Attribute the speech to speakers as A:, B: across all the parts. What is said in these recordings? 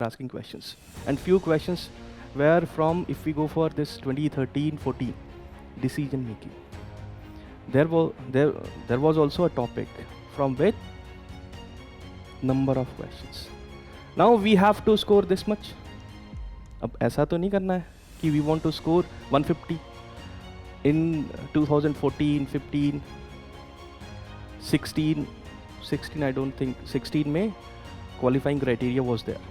A: asking questions. And few questions were from, if we go for this 2013-14 decision making, there was also a topic from which number of questions. Now we have to score this much. अब ऐसा तो नहीं करना है कि we want to score 150 in 2014, 15, 16 I don't think 16 में qualifying criteria was there,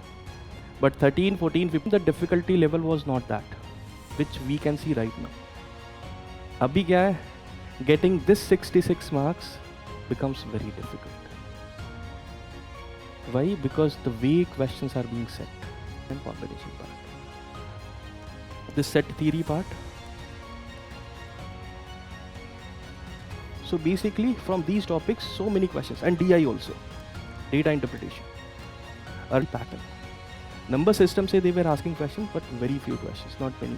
A: but 13, 14, 15 the difficulty level was not that which we can see right now. अभी क्या है, getting this 66 marks becomes very difficult. Why? Because the way questions are being set and combination part, this set theory part. So basically from these topics so many questions, and DI also, data interpretation, a pattern. Number system say they were asking questions but very few questions, not many.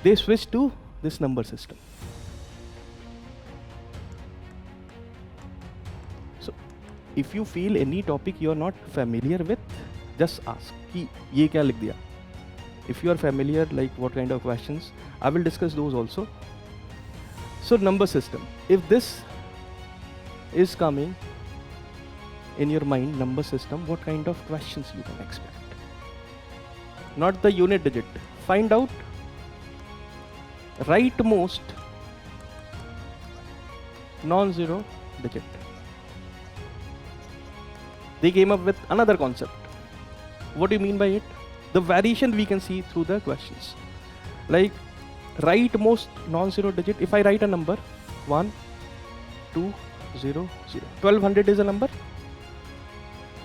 A: They switched to this number system. So if you feel any topic you are not familiar with, just ask कि ये क्या लिख दिया. If you are familiar, like what kind of questions, I will discuss those also. So number system, if this is coming in your mind, number system, what kind of questions you can expect? Not the unit digit. Find out rightmost non-zero digit. They came up with another concept. What do you mean by it? The variation we can see through the questions. Like rightmost non-zero digit, if I write a number 1, 2, 0, 0. 1200 is a number.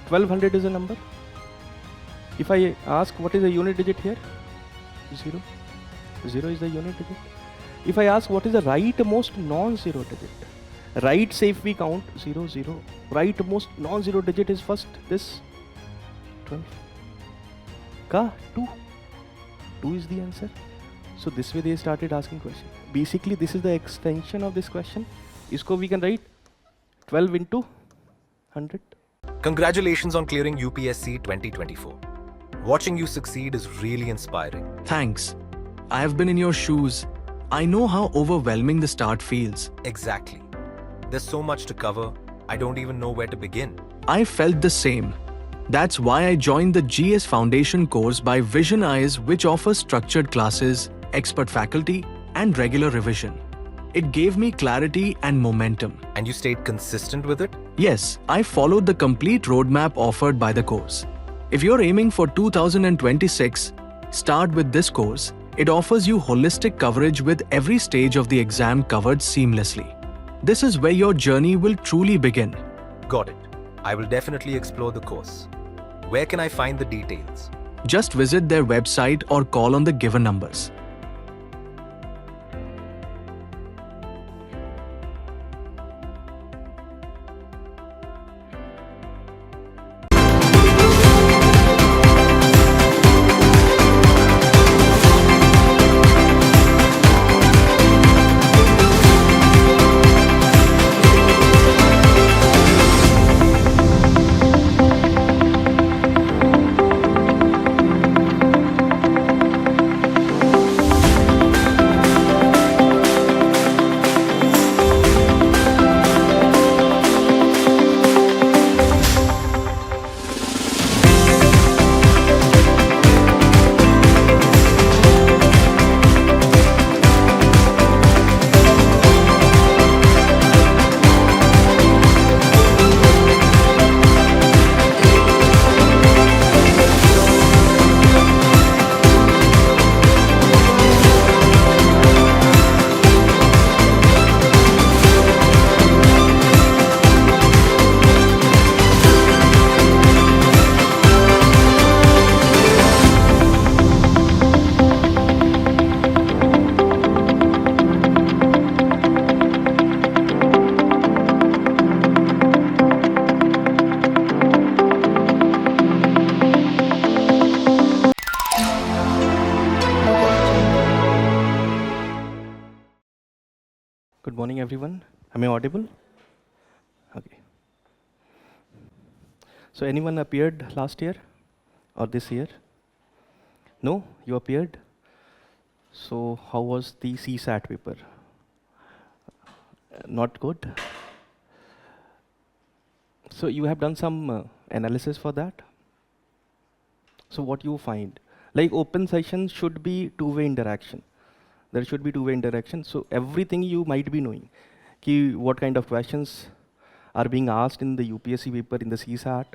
A: 1200 is a number. If I ask what is the unit digit here? 0. 0 is the unit digit. If I ask what is the rightmost non-zero digit? Right, say if we count 0, 0. Rightmost non-zero digit is first this 12. Ka 2. 2 is the answer. So this way they started asking questions. Basically this is the extension of this question. Isko we can write 12 into 100.
B: Congratulations on clearing UPSC 2024. Watching you succeed is really inspiring.
C: Thanks. I have been in your shoes. I know how overwhelming the start feels.
B: Exactly. There's so much to cover, I don't even know where to begin.
C: I felt the same. That's why I joined the GS Foundation course by Vision Eyes, which offers structured classes, expert faculty, and regular revision. It gave me clarity and momentum.
B: And you stayed consistent with it?
C: Yes, I followed the complete roadmap offered by the course. If you're aiming for 2026, start with this course. It offers you holistic coverage with every stage of the exam covered seamlessly. This is where your journey will truly begin.
B: Got it. I will definitely explore the course. Where can I find the details?
C: Just visit their website or call on the given numbers.
A: Good morning everyone. Am I audible? Okay. So anyone appeared last year or this year? No, you appeared. So how was the CSAT paper? Not good. So you have done some analysis for that. So what you find? Like open session should be two-way interaction. There should be two-way interaction. So everything you might be knowing. Ki what kind of questions are being asked in the UPSC paper, in the CSAT?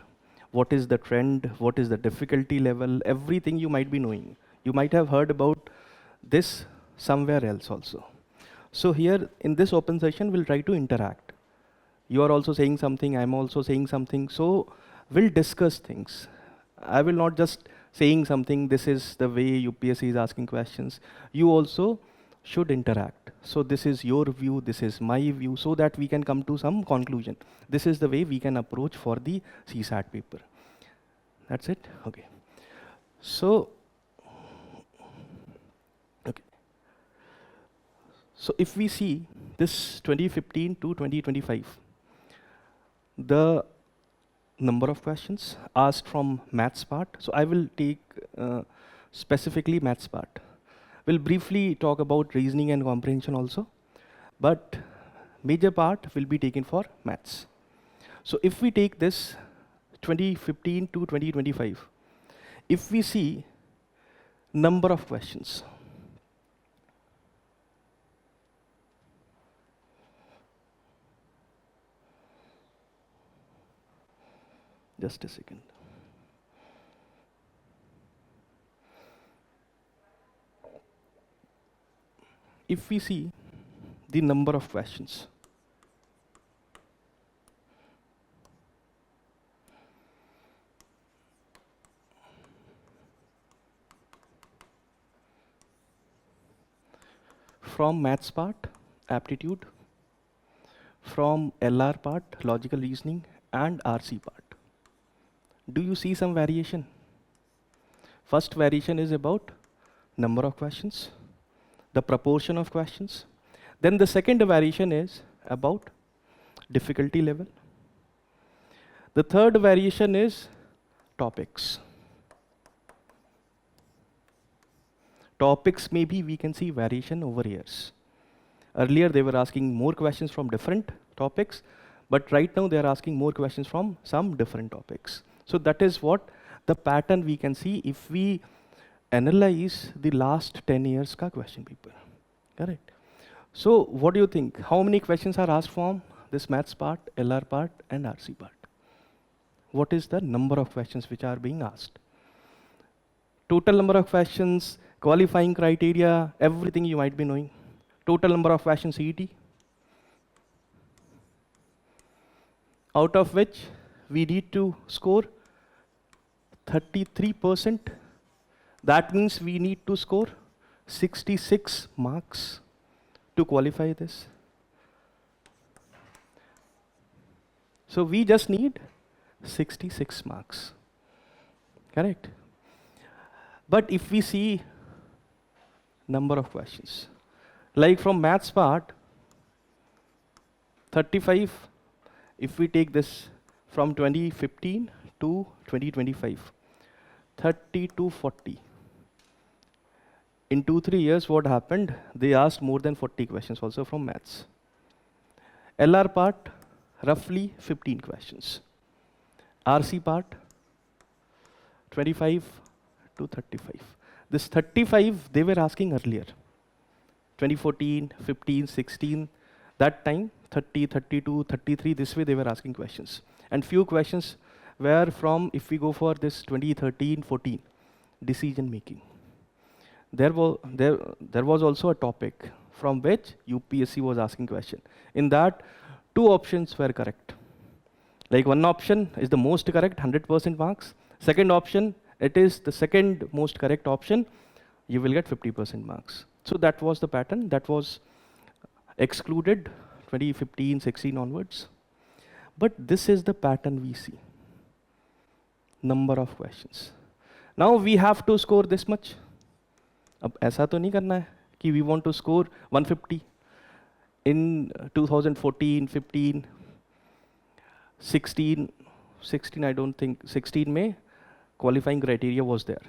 A: What is the trend? What is the difficulty level? Everything you might be knowing. You might have heard about this somewhere else also. So here in this open session, we'll try to interact. You are also saying something, I'm also saying something. So we'll discuss things. I will not just saying something, this is the way UPSC is asking questions. You also should interact. So this is your view, this is my view, so that we can come to some conclusion. This is the way we can approach for the CSAT paper. That's it? Okay. So, okay. So if we see this 2015 to 2025, the number of questions asked from maths part. So I will take specifically maths part. We'll briefly talk about reasoning and comprehension also, but major part will be taken for maths. So if we take this 2015 to 2025, if we see number of questions, just a second. If we see the number of questions, from maths part, aptitude, from LR part, logical reasoning, and RC part. Do you see some variation? First variation is about number of questions, the proportion of questions. Then the second variation is about difficulty level. The third variation is topics. Topics, maybe we can see variation over years. Earlier they were asking more questions from different topics, but right now they are asking more questions from some different topics. So that is what the pattern we can see if we analyze the last 10 years ka question paper. Correct? So what do you think? How many questions are asked from this maths part, LR part, and RC part? What is the number of questions which are being asked? Total number of questions, qualifying criteria, everything you might be knowing. Total number of questions CET, out of which we need to score 33%. That means we need to score 66 marks to qualify this. So we just need 66 marks. Correct? But if we see number of questions, like from maths part, 35, if we take this from 2015 to 2025, 30 to 40. In 2-3 years, what happened? They asked more than 40 questions also from maths. LR part, roughly 15 questions. RC part, 25 to 35. This 35, they were asking earlier. 2014, 15, 16, that time, 30, 32, 33, this way they were asking questions. And few questions were from, if we go for this 2013, 14, decision making. There was also a topic from which UPSC was asking question. In that, 2 options were correct. Like one option is the most correct, 100% marks. Second option, it is the second most correct option, you will get 50% marks. So that was the pattern that was excluded 2015, 16 onwards. But this is the pattern we see. Number of questions. Now we have to score this much. अब ऐसा तो नहीं करना है कि we want to score 150 in 2014, 15, 16 I don't think 16 में qualifying criteria was there.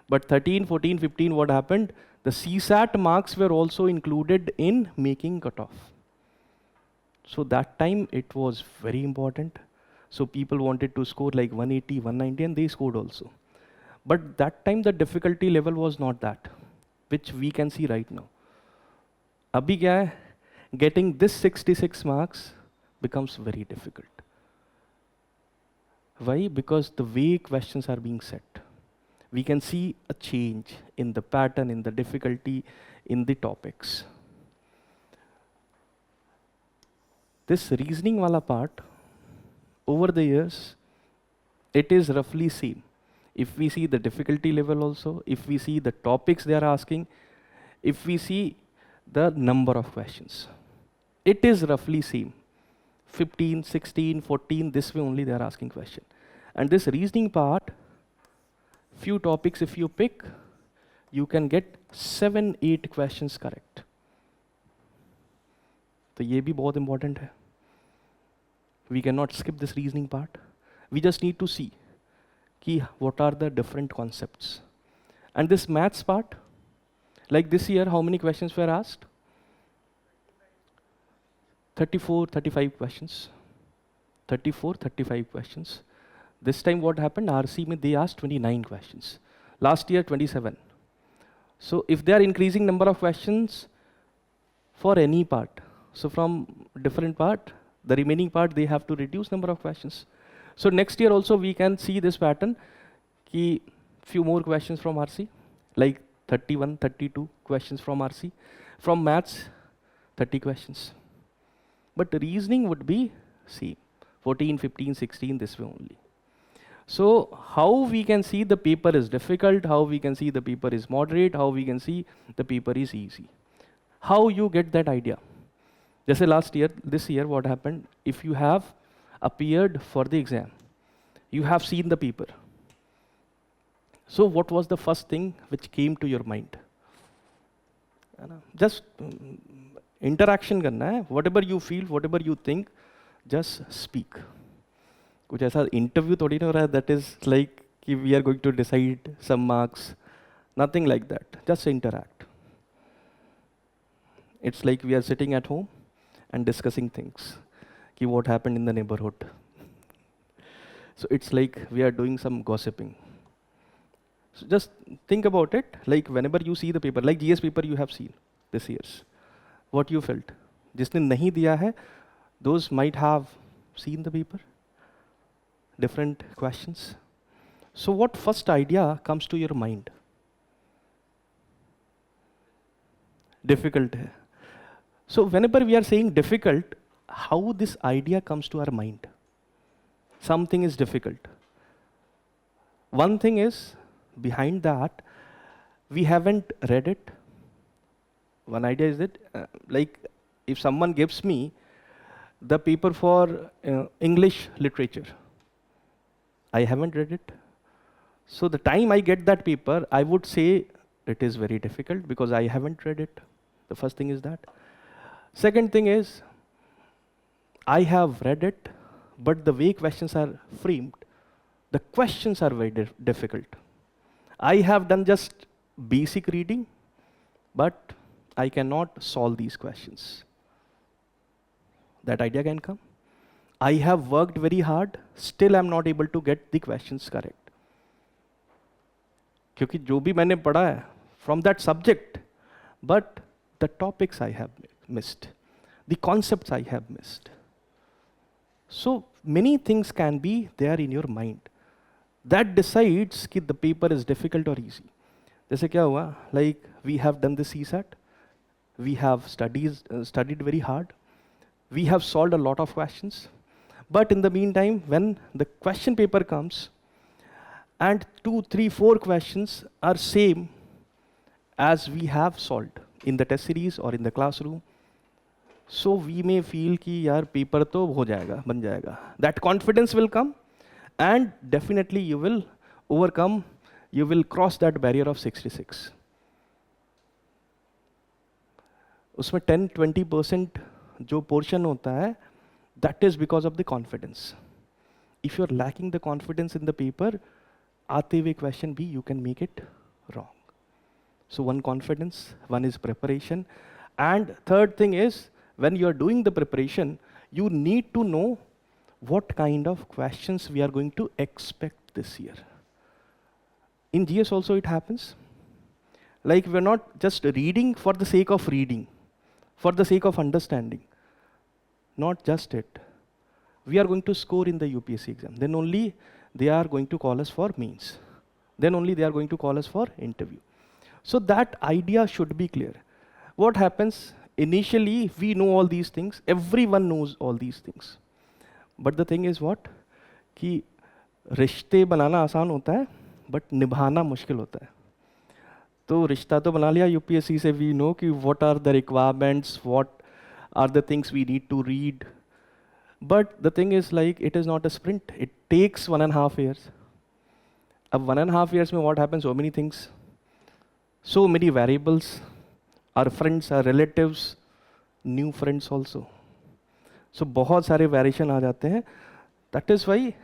A: But 13, 14, 15, what happened? The CSAT marks were also included in making cutoff. So that time it was very important. So people wanted to score like 180, 190, and they scored also. But that time the difficulty level was not that, which we can see right now. Abhi kya hai? Getting this 66 marks becomes very difficult. Why? Because the way questions are being set. We can see a change in the pattern, in the difficulty, in the topics. This reasoning wala part, over the years, it is roughly same. If we see the difficulty level also, if we see the topics they are asking, if we see the number of questions, it is roughly same. 15, 16, 14, this way only they are asking question. And this reasoning part, few topics if you pick, you can get 7, 8 questions correct. तो ये भी बहुत important है. We cannot skip this reasoning part. We just need to see कि what are the different concepts. And this maths part, like this year, how many questions were asked? 34, 35 questions. 34, 35 questions. This time what happened? RC mein they asked 29 questions. Last year 27. So if they are increasing number of questions for any part, so from different part, the remaining part they have to reduce number of questions. So next year also we can see this pattern, ki few more questions from RC, like 31, 32 questions from RC. From maths, 30 questions. But the reasoning would be same, 14, 15, 16, this way only. So how we can see the paper is difficult, how we can see the paper is moderate, how we can see the paper is easy. How you get that idea? Just last year, this year, what happened? If you have appeared for the exam, you have seen the paper. So what was the first thing which came to your mind? Just interaction करना है. Whatever you feel, whatever you think, just speak. कुछ ऐसा interview थोड़ी ना हो रहा है that is like कि we are going to decide some marks. Nothing like that. Just interact. It's like we are sitting at home and discussing things. Ki what happened in the neighborhood. So it's like we are doing some gossiping. So just think about it, like whenever you see the paper, like GS paper you have seen this year's. What you felt? जिसने नहीं दिया है, those might have seen the paper. Different questions. So what first idea comes to your mind? Difficult hai. So whenever we are saying difficult, how this idea comes to our mind? Something is difficult. One thing is, behind that, we haven't read it. One idea is that, like, if someone gives me the paper for English literature, I haven't read it. So the time I get that paper, I would say it is very difficult because I haven't read it. The first thing is that. Second thing is, I have read it, but the way questions are framed, the questions are very difficult. I have done just basic reading, but I cannot solve these questions. That idea can come. I have worked very hard, still I'm not able to get the questions correct. क्योंकि जो भी मैंने पढ़ा है from that subject, but the topics I have missed, the concepts I have missed. So many things can be there in your mind that decides कि the paper is difficult or easy. जैसे क्या हुआ? Like we have done the CSAT, we have studied very hard, we have solved a lot of questions, but in the meantime, when the question paper comes, and 2, 3, 4 questions are same as we have solved in the test series or in the classroom, so we may feel कि यार paper तो हो जाएगा, बन जाएगा. That confidence will come, and definitely you will overcome, you will cross that barrier of 66. उसमें 10-20% जो portion होता है, that is because of the confidence. If you're lacking the confidence in the paper, आते हुए क्वेश्चन भी you can make it wrong. So one confidence, one is preparation, and third thing is when you are doing the preparation, you need to know what kind of questions we are going to expect this year. In GS also it happens. Like we're not just reading for the sake of reading, for the sake of understanding. Not just it. We are going to score in the UPSC exam. Then only they are going to call us for means. Then only they are going to call us for interview. So that idea should be clear. What happens, initially we know all these things, everyone knows all these things. But the thing is what? कि रिश्ते बनाना आसान होता है, but निभाना मुश्किल होता है. तो रिश्ता तो बना लिया यूपीएससी से, we know कि what are the requirements, what are the things we need to read. But the thing is like it is not a sprint. It takes 1.5 years. अब 1.5 years में what happens? So many things. So many variables. Our friends, our relatives, new friends also. So बहुत सारे variation आ जाते हैं. That is why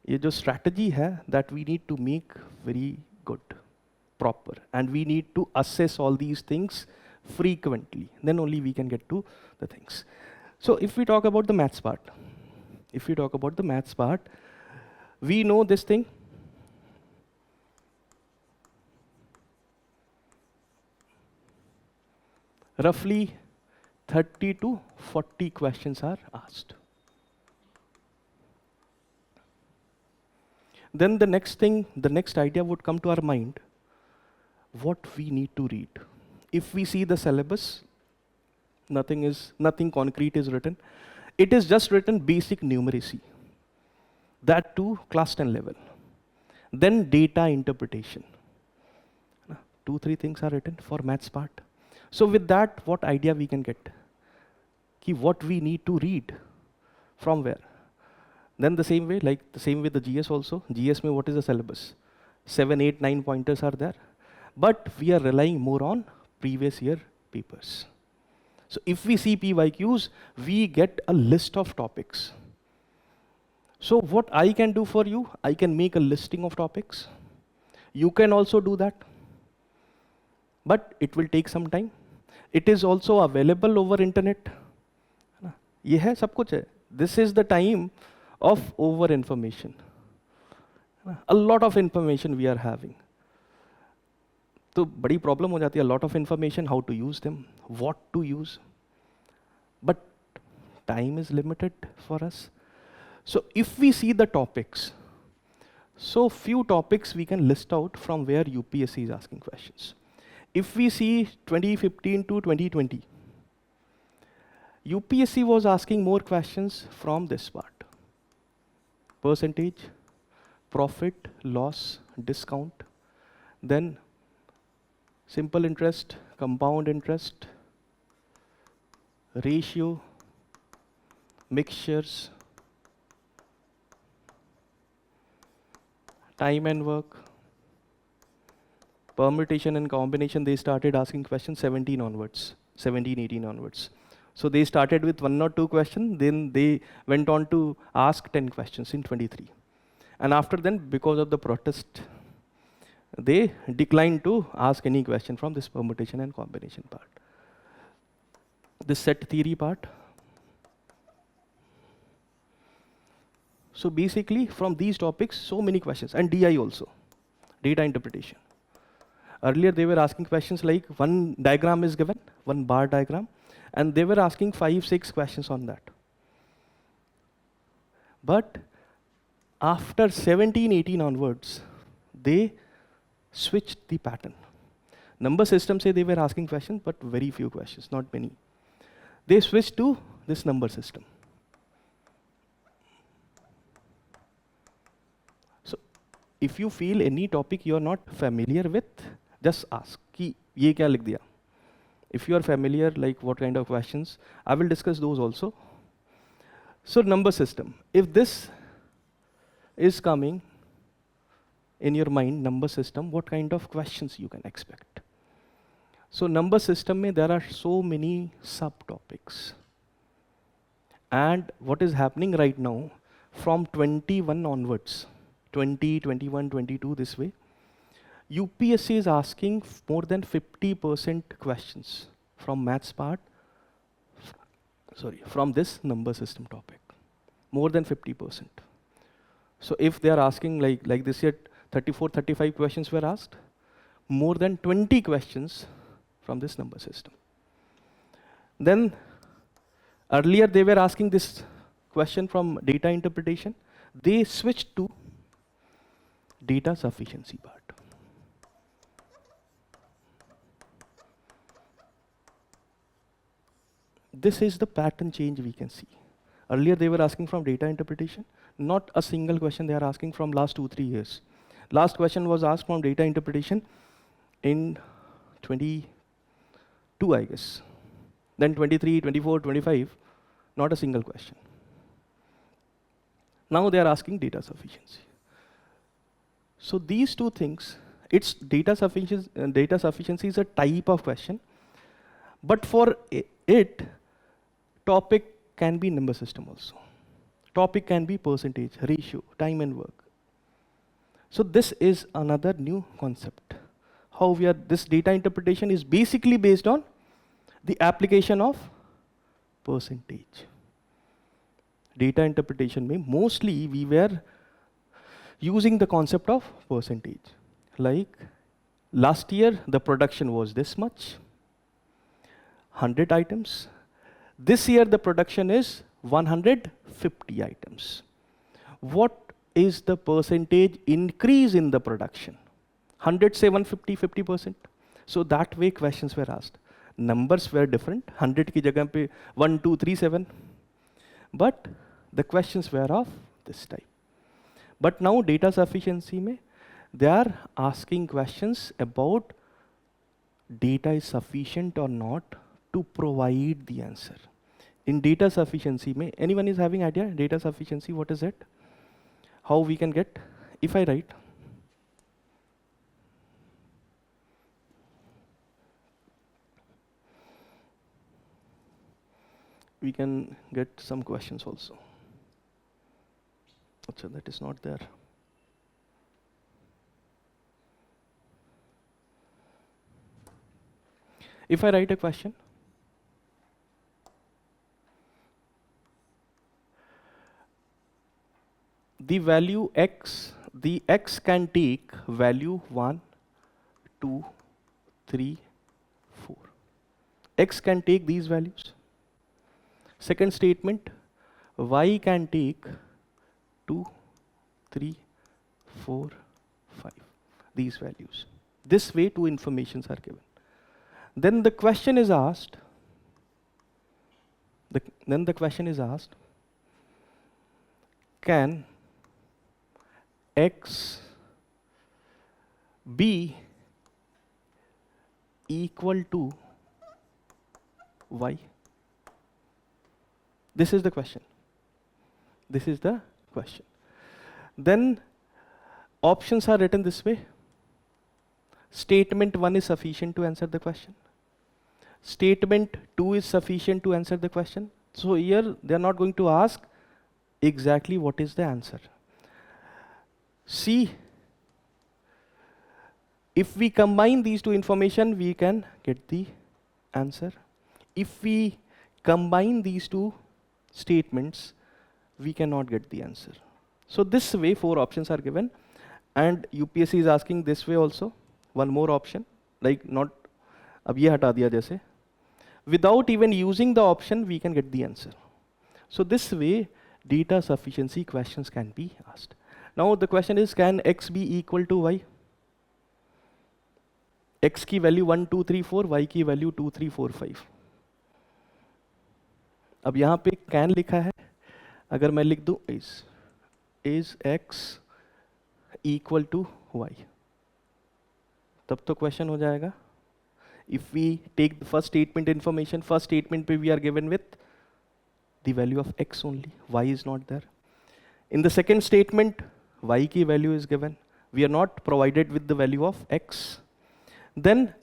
A: ये जो strategy है that we need to make very good, proper, and we need to assess all these things frequently. Then only we can get to the things. So if we talk about the maths part, we know this thing. Roughly 30 to 40 questions are asked. Then the next thing, the next idea would come to our mind, what we need to read. If we see the syllabus, nothing concrete is written. It is just written basic numeracy. That too, class 10 level. Then data interpretation. 2-3 things are written for maths part. So with that, what idea we can get? Ki what we need to read from where? Then the same way, like the same way the GS also. GS mein what is the syllabus? 7, 8, 9 pointers are there. But we are relying more on previous year papers. So if we see PYQs, we get a list of topics. So what I can do for you, I can make a listing of topics. You can also do that. But it will take some time. It is also available over internet. ये है सब कुछ है. This is the time of over information. A lot of information we are having. तो बड़ी problem हो जाती है. A lot of information, how to use them, what to use. But time is limited for us. So if we see the topics, so few topics we can list out from where UPSC is asking questions. If we see 2015 to 2020, UPSC was asking more questions from this part. Percentage, profit, loss, discount, then simple interest, compound interest, ratio, mixtures, time and work, permutation and combination. They started asking questions 17, 18 onwards. So they started with 1 or 2 questions, then they went on to ask 10 questions in 23. And after then, because of the protest, they declined to ask any question from this permutation and combination part. This set theory part. So basically, from these topics, so many questions, and DI also, data interpretation. Earlier, they were asking questions like one diagram is given, one bar diagram, and they were asking 5-6 questions on that. But after 17, 18 onwards, they switched the pattern. Number system say they were asking questions, but very few questions, not many. They switched to this number system. So if you feel any topic you are not familiar with, just ask कि ये क्या लिख दिया. If you are familiar, like what kind of questions, I will discuss those also. So number system. If this is coming in your mind, number system, what kind of questions you can expect? So number system mein there are so many subtopics. And what is happening right now, from 21 onwards, 20, 21, 22 this way. UPSC is asking more than 50% questions from maths part, from this number system topic. More than 50%. So if they are asking like this year, 34, 35 questions were asked, more than 20 questions from this number system. Then earlier they were asking this question from data interpretation. They switched to data sufficiency part. This is the pattern change we can see. Earlier they were asking from data interpretation, not a single question they are asking from last 2-3 years. Last question was asked from data interpretation in 22, I guess. Then 23, 24, 25, not a single question. Now they are asking data sufficiency. So these two things, it's data sufficiency is a type of question, but for it, topic can be number system also. Topic can be percentage, ratio, time and work. So this is another new concept. How this data interpretation is basically based on the application of percentage. Data interpretation means mostly we were using the concept of percentage. Like last year the production was this much, 100 items. This year the production is 150 items. What is the percentage increase in the production? 100 say 150, 50%. So that way questions were asked. Numbers were different. 100 ki jagah pe 1, 2, 3, 7. But the questions were of this type. But now data sufficiency mein, they are asking questions about data is sufficient or not to provide the answer. In data sufficiency mein, anyone is having idea? Data sufficiency, what is it? How we can get? If I write, we can get some questions also. Achha, that is not there. If I write a question, the value x, the x can take value 1, 2, 3, 4. X can take these values. Second statement, y can take 2, 3, 4, 5. These values. This way two informations are given. Then the question is asked, can x be equal to y? This is the question. This is the question. Then options are written this way. Statement 1 is sufficient to answer the question. Statement 2 is sufficient to answer the question. So here they are not going to ask exactly what is the answer. See, if we combine these two information, we can get the answer. If we combine these two statements, we cannot get the answer. So this way 4 options are given, and UPSC is asking this way also, one more option, like not, ab ye hata diya jaise. Without even using the option, we can get the answer. So this way, data sufficiency questions can be asked. Now the question is, can x be equal to y? X की value 1, 2, 3, 4, y की value 2, 3, 4, 5. अब यहाँ पे can लिखा है, अगर मैं लिख दूँ is x equal to y, तब तो question हो जाएगा. If we take the first statement information, first statement पे we are given with the value of x only, y is not there. In the second statement, y की value is given. We are not provided with the value of x. Then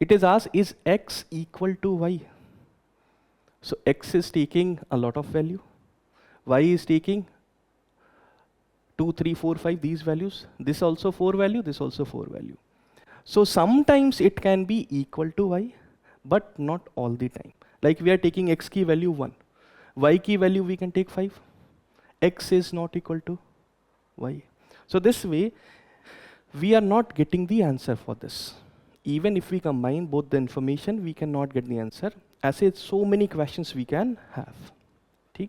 A: it is asked, is x equal to y? So x is taking a lot of value, y is taking 2, 3, 4, 5, these values. This also 4 value, this also 4 value. So sometimes it can be equal to y, but not all the time. Like we are taking x key value 1. Y key value we can take 5. X is not equal to y. So this way, we are not getting the answer for this. Even if we combine both the information, we cannot get the answer. As it's so many questions we can have. Okay?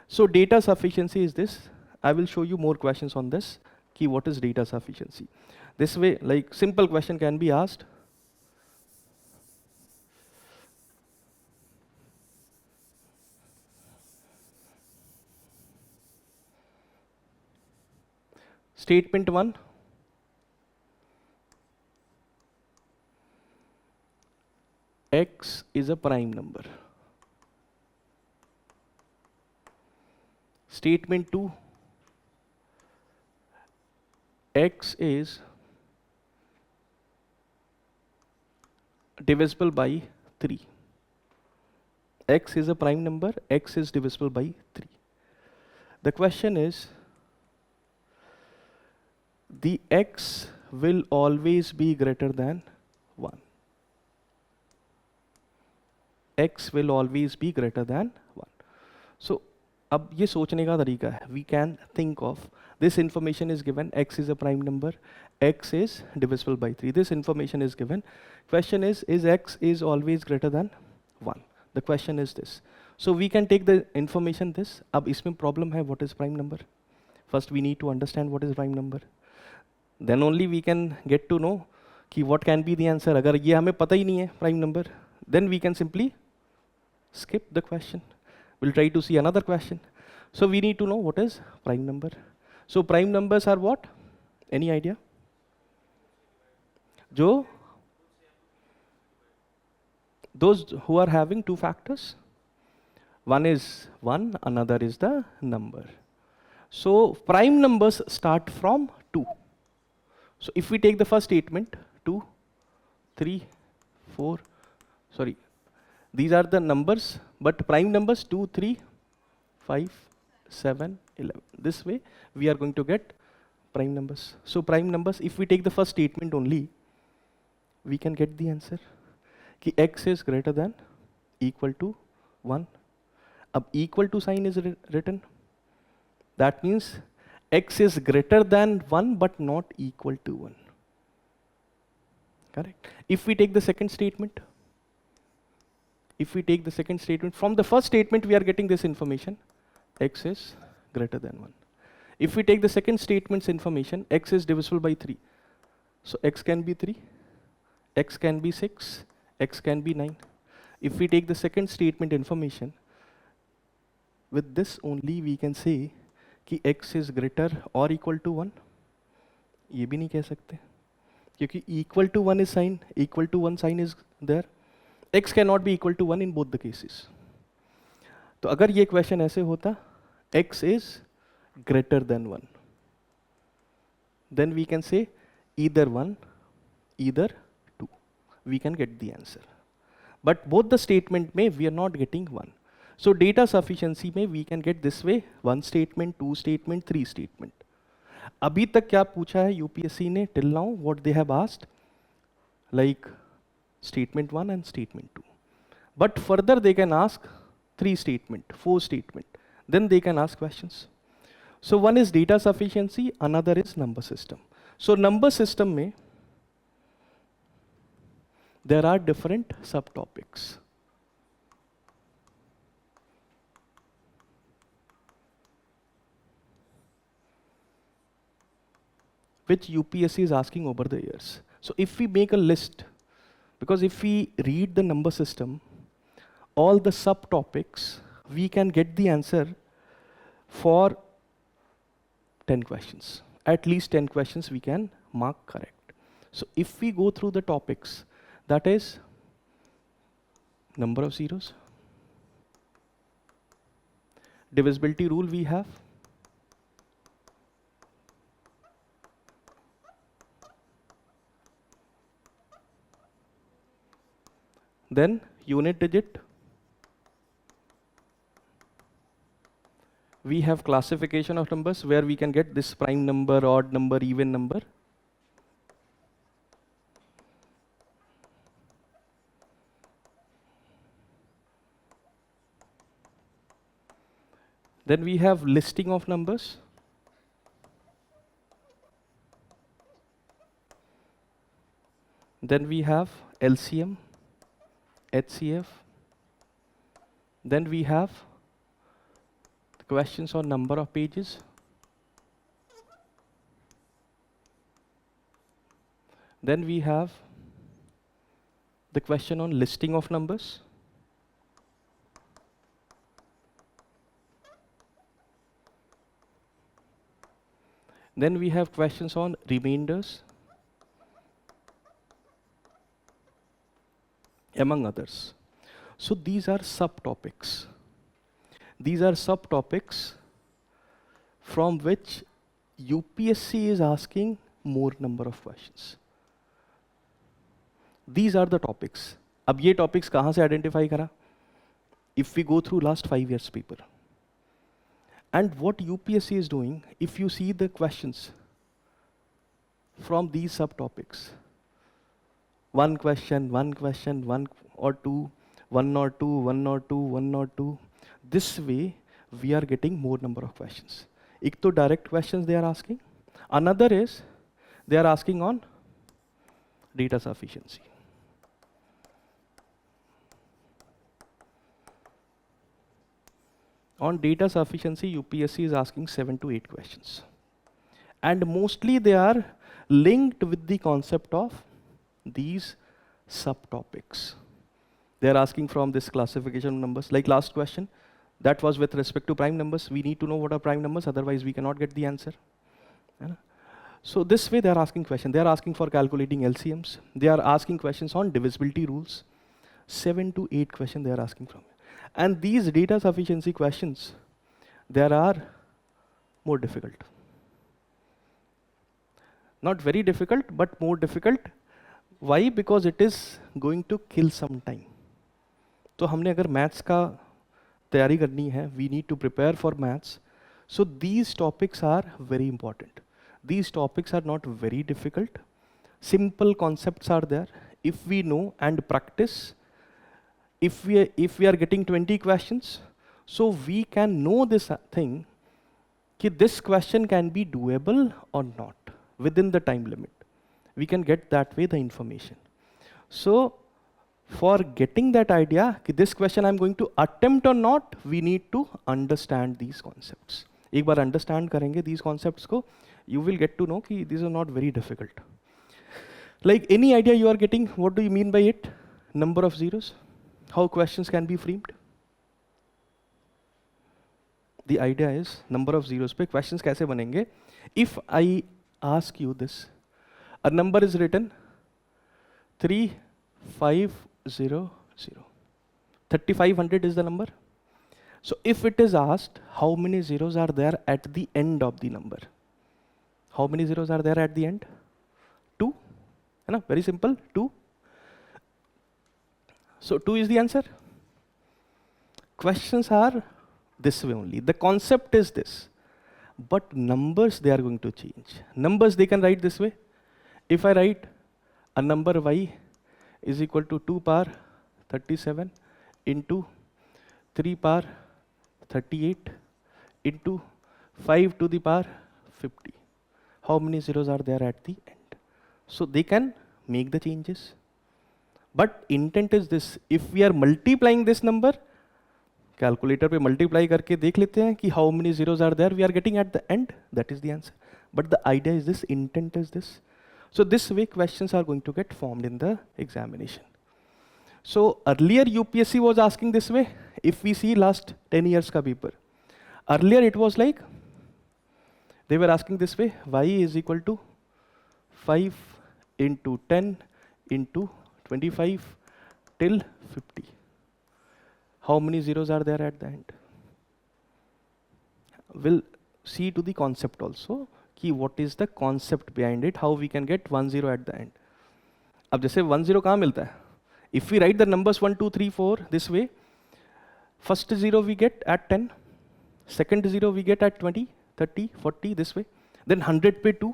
A: So data sufficiency is this. I will show you more questions on this. Key, what is data sufficiency? This way, like simple question can be asked. Statement 1. X is a prime number. Statement 2. X is divisible by 3. X is a prime number, X is divisible by 3. The question is, the X will always be greater than 1. X will always be greater than 1. So, अब ये सोचने का तरीका है. We can think of this information is given, X is a prime number, X is divisible by 3. This information is given. Question is X is always greater than 1? The question is this. So we can take the information this. अब इसमें problem है, what is prime number? First we need to understand what is prime number. Then only we can get to know कि what can be the answer. अगर ये हमें पता ही नहीं है prime number, then we can simply skip the question. We'll try to see another question. So we need to know what is prime number. So prime numbers are what? Any idea? जो those who are having two factors. One is 1, another is the number. So prime numbers start from 2. So if we take the first statement, 2, 3, 4, sorry, these are the numbers, but prime numbers 2, 3, 5, 7, 11. This way we are going to get prime numbers. So prime numbers, if we take the first statement only, we can get the answer. कि x is greater than equal to 1. अब equal to sign is written. That means x is greater than 1 but not equal to 1. Correct? If we take the second statement, from the first statement we are getting this information, x is greater than 1. If we take the second statement's information, x is divisible by 3. So x can be 3, x can be 6, x can be 9. If we take the second statement information, with this only we can say कि x is greater or equal to 1. ये भी नहीं कह सकते क्योंकि equal to 1 is sign, equal to 1 sign is there. X cannot be equal to 1 in both the cases. तो अगर ये question ऐसे होता, x is greater than 1, then we can say either 1, either 2. We can get the answer. But both the statement में we are not getting 1. So data sufficiency में we can get this way, 1 statement, 2 statement, 3 statement. अभी तक क्या पूछा है UPSC ने till now, what they have asked? Like statement 1 and statement 2. But further they can ask 3 statement, 4 statement. Then they can ask questions. So one is data sufficiency, another is number system. So number system में there are different subtopics. Which UPSC is asking over the years. So if we make a list, because if we read the number system, all the subtopics, we can get the answer for 10 questions. At least 10 questions we can mark correct. So if we go through the topics, that is number of zeros, divisibility rule we have, then unit digit, we have classification of numbers where we can get this prime number, odd number, even number. Then we have listing of numbers. Then we have LCM, HCF. Then we have the questions on number of pages. Then we have the question on listing of numbers. Then we have questions on remainders, among others. So these are subtopics. These are subtopics from which UPSC is asking more number of questions. These are the topics. अब ये topics कहाँ से identify करा? If we go through last 5 years paper. And what UPSC is doing, if you see the questions from these subtopics, one question, one or two, one or two. This way, we are getting more number of questions. एक तो direct questions they are asking. Another is, they are asking on data sufficiency. On data sufficiency, UPSC is asking 7 to 8 questions. And mostly they are linked with the concept of these subtopics. They are asking from this classification of numbers. Like last question, that was with respect to prime numbers. We need to know what are prime numbers, otherwise we cannot get the answer. So this way they are asking questions. They are asking for calculating LCMs. They are asking questions on divisibility rules. 7 to 8 questions they are asking from. And these data sufficiency questions, there are more difficult. Not very difficult, but more difficult. Why? Because it is going to kill some time. तो हमने अगर maths का तैयारी करनी है, we need to prepare for maths. So these topics are very important. These topics are not very difficult. Simple concepts are there. If we know and practice, if we are getting 20 questions, so we can know this thing, that this question can be doable or not within the time limit. We can get that way the information. So for getting that idea, that this question I'm going to attempt or not, we need to understand these concepts. एक बार understand करेंगे these concepts को, you will get to know that these are not very difficult. Like any idea you are getting, what do you mean by it? Number of zeros? How questions can be framed? The idea is number of zeros पे questions कैसे बनेंगे? If I ask you this, a number is written 3500. 3500 is the number. So if it is asked how many zeros are there at the end of the number, how many zeros are there at the end? 2. Very simple, 2. So 2 is the answer. Questions are this way only. The concept is this. But numbers, they are going to change. Numbers, they can write this way. If I write a number y is equal to 2 power 37 into 3 power 38 into 5 to the power 50. How many zeros are there at the end? So they can make the changes. But intent is this, if we are multiplying this number, calculator पे multiply करके देख लेते हैं कि how many zeros are there we are getting at the end, that is the answer. But the idea is this, intent is this. So this way questions are going to get formed in the examination. So earlier UPSC was asking this way. If we see last 10 years ka paper, earlier it was like, they were asking this way, y is equal to 5 into 10 into 25 till 50. How many zeros are there at the end? We'll see to the concept also, कि what is the concept behind it, how we can get 1 0 at the end. अब जैसे 1 0 कहाँ मिलता है? If we write the numbers 1 2 3 4 this way, first 0 we get at 10, Second 0 we get at 20, 30, 40 this way. Then 100 पे 2.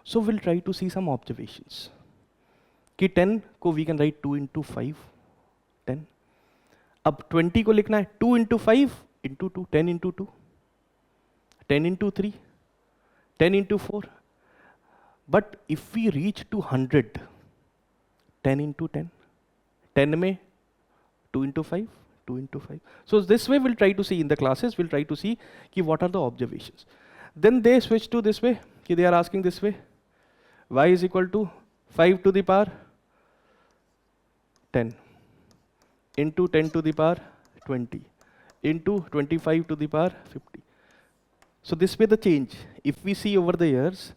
A: So we'll try to see some observations. कि 10 को we can write 2 into 5, 10. अब 20 को लिखना है 2 into 5 into 2, 10 into 2, 10 into 3, 10 into 4. But if we reach to 100, 10 into 10, 10 में 2 into 5, 2 into 5. So this way we'll try to see in the classes, we'll try to see ki what are the observations. Then they switch to this way, ki they are asking this way, y is equal to 5 to the power 10 into 10 to the power 20 into 25 to the power 50. So this way the change, if we see over the years,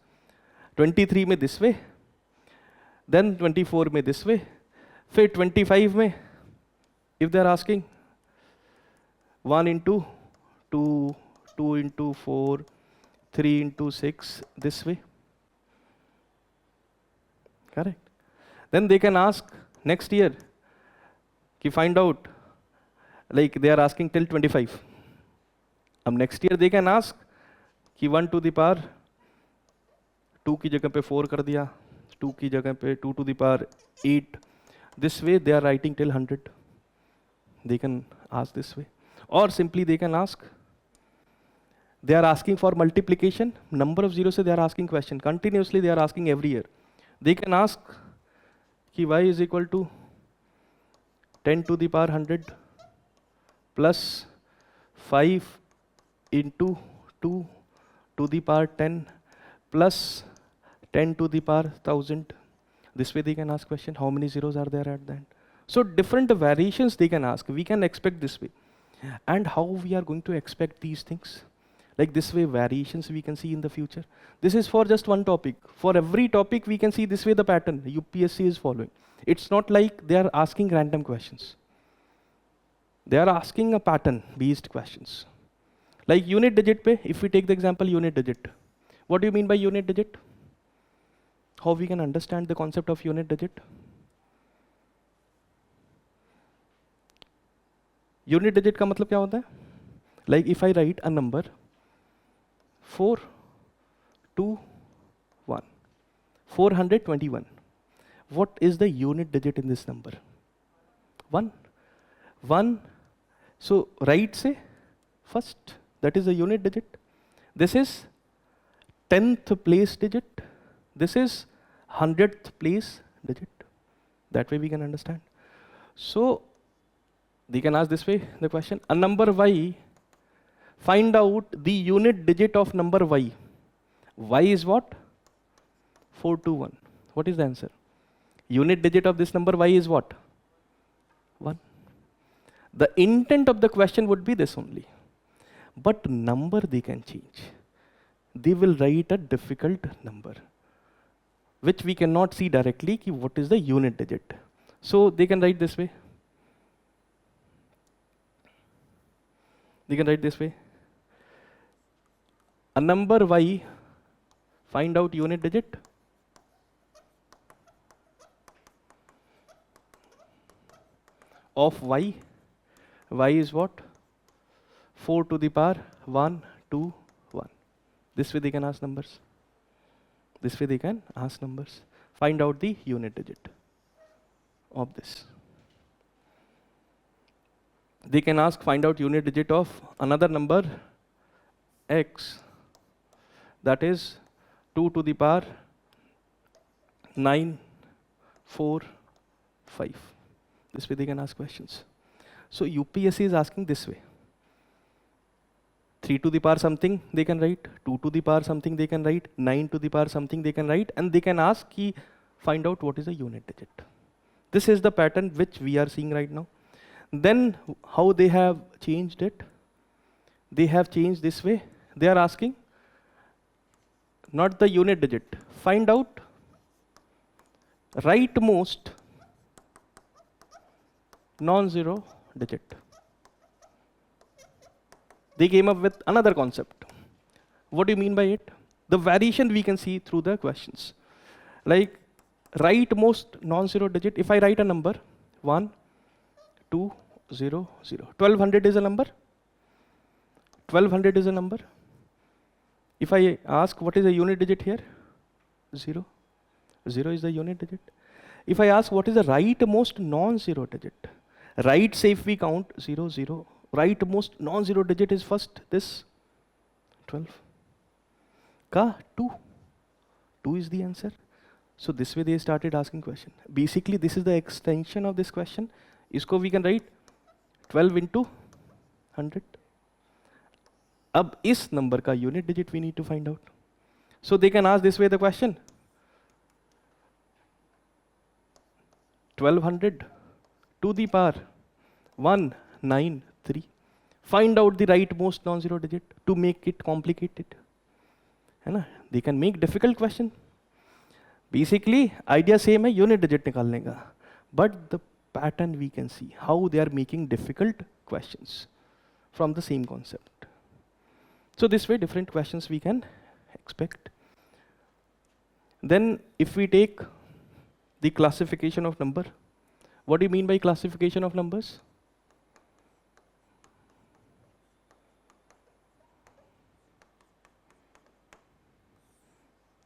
A: 23 में this way, then 24 में this way, फिर 25 में, if they are asking 1 into 2, 2 into 4, 3 into 6, this way. Correct. Then they can ask next year, ki find out, like they are asking till 25. Next year they can ask, ki 1 to the power 2 की जगह पे 4 कर दिया, 2 की जगह पे 2 to the power 8. This way they are writing till 100. They can ask this way. Or simply they can ask, they are asking for multiplication, number of zeros, they are asking question. Continuously they are asking every year. They can ask ki y is equal to 10 to the power 100 plus 5 into 2 to the power 10 plus 10 to the power 1000. This way they can ask question, how many zeros are there at the end? So different variations they can ask. We can expect this way. And how we are going to expect these things? Like this way variations we can see in the future. This is for just one topic. For every topic we can see this way the pattern UPSC is following. It's not like they are asking random questions. They are asking a pattern based questions. Like unit digit pe, if we take the example unit digit. What do you mean by unit digit? How we can understand the concept of unit digit? Unit digit का मतलब क्या होता है? Like if I write a number 4, 2, 1, 421. What is the unit digit in this number? 1. 1. So right say first, that is the unit digit. This is 10th place digit. This is 100th place digit. That way we can understand. So they can ask this way the question, a number y, find out the unit digit of number y. Y is what? 421. What is the answer? Unit digit of this number y is what? 1. The intent of the question would be this only. But number they can change. They will write a difficult number, which we cannot see directly ki what is the unit digit. So they can write this way. They can write this way. A number y, find out unit digit. Of y. Y is what? 4 to the power 1, 2, 1. This way they can ask numbers. This way they can ask numbers. Find out the unit digit of this. They can ask, find out unit digit of another number x, that is 2 to the power 9, 4, 5. This way they can ask questions. So UPSC is asking this way. 3 to the power something they can write, 2 to the power something they can write, 9 to the power something they can write, and they can ask, find out what is the unit digit. This is the pattern which we are seeing right now. Then how they have changed it? They have changed this way. They are asking not the unit digit. Find out rightmost non-zero digit. They came up with another concept. What do you mean by it? The variation we can see through the questions. Like rightmost non-zero digit. If I write a number 1, 2, 0, 0. 1200 is a number. 1200 is a number. If I ask what is a unit digit here? 0. 0 is the unit digit. If I ask what is the rightmost non-zero digit? Right, say if we count 0, 0. Rightmost non-zero digit is first this 12. Ka 2. 2 is the answer. So this way they started asking question. Basically this is the extension of this question. Isko we can write 12 into 100. अब इस number का unit digit we need to find out. So they can ask this way the question. 1200 to the power 193. Find out the rightmost non-zero digit to make it complicated. है ना? They can make difficult question. Basically idea same है unit digit निकालने का. But the pattern we can see how they are making difficult questions from the same concept. So this way different questions we can expect. Then if we take the classification of number, what do you mean by classification of numbers?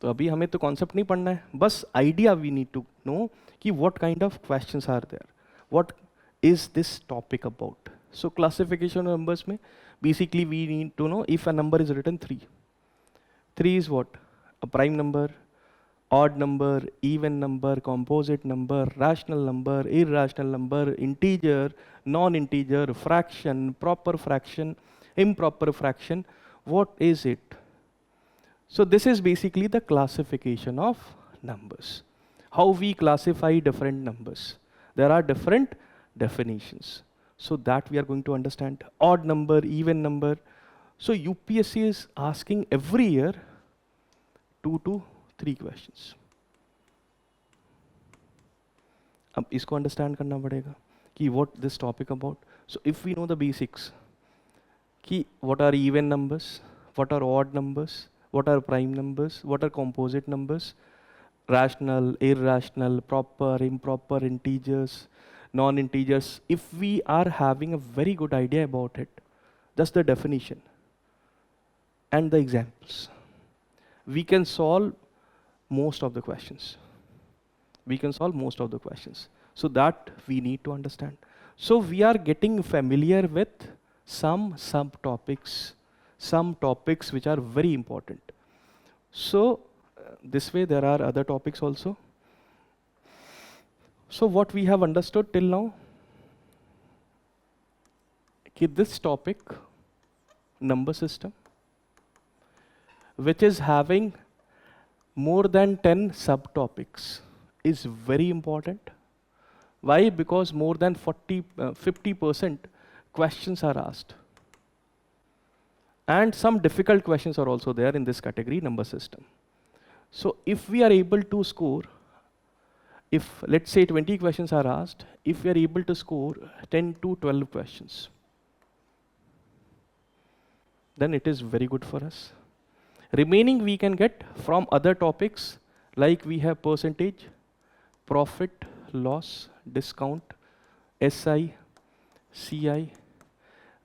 A: तो अभी हमें तो concept नहीं पढ़ना है, बस idea we need to know कि what kind of questions are there, what is this topic about. So classification of numbers में basically we need to know if a number is written 3. 3 is what? A prime number, odd number, even number, composite number, rational number, irrational number, integer, non-integer, fraction, proper fraction, improper fraction. What is it? So this is basically the classification of numbers. How we classify different numbers. There are different definitions. So that we are going to understand. Odd number, even number. So UPSC is asking every year 2 to 3 questions. अब इसको understand करना पड़ेगा कि what this topic about. So if we know the basics, कि what are even numbers, what are odd numbers, what are prime numbers, what are composite numbers, rational, irrational, proper, improper, integers, non-integers. If we are having a very good idea about it, just the definition and the examples, we can solve most of the questions. We can solve most of the questions. So that we need to understand. So we are getting familiar with some subtopics, some topics which are very important. So this way there are other topics also. So what we have understood till now, कि this topic, number system, which is having more than 10 subtopics, is very important. Why? Because more than 50% questions are asked. And some difficult questions are also there in this category, number system. So if we are able to score, if let's say 20 questions are asked, if we are able to score 10 to 12 questions, then it is very good for us. Remaining we can get from other topics, like we have percentage, profit, loss, discount, SI, CI,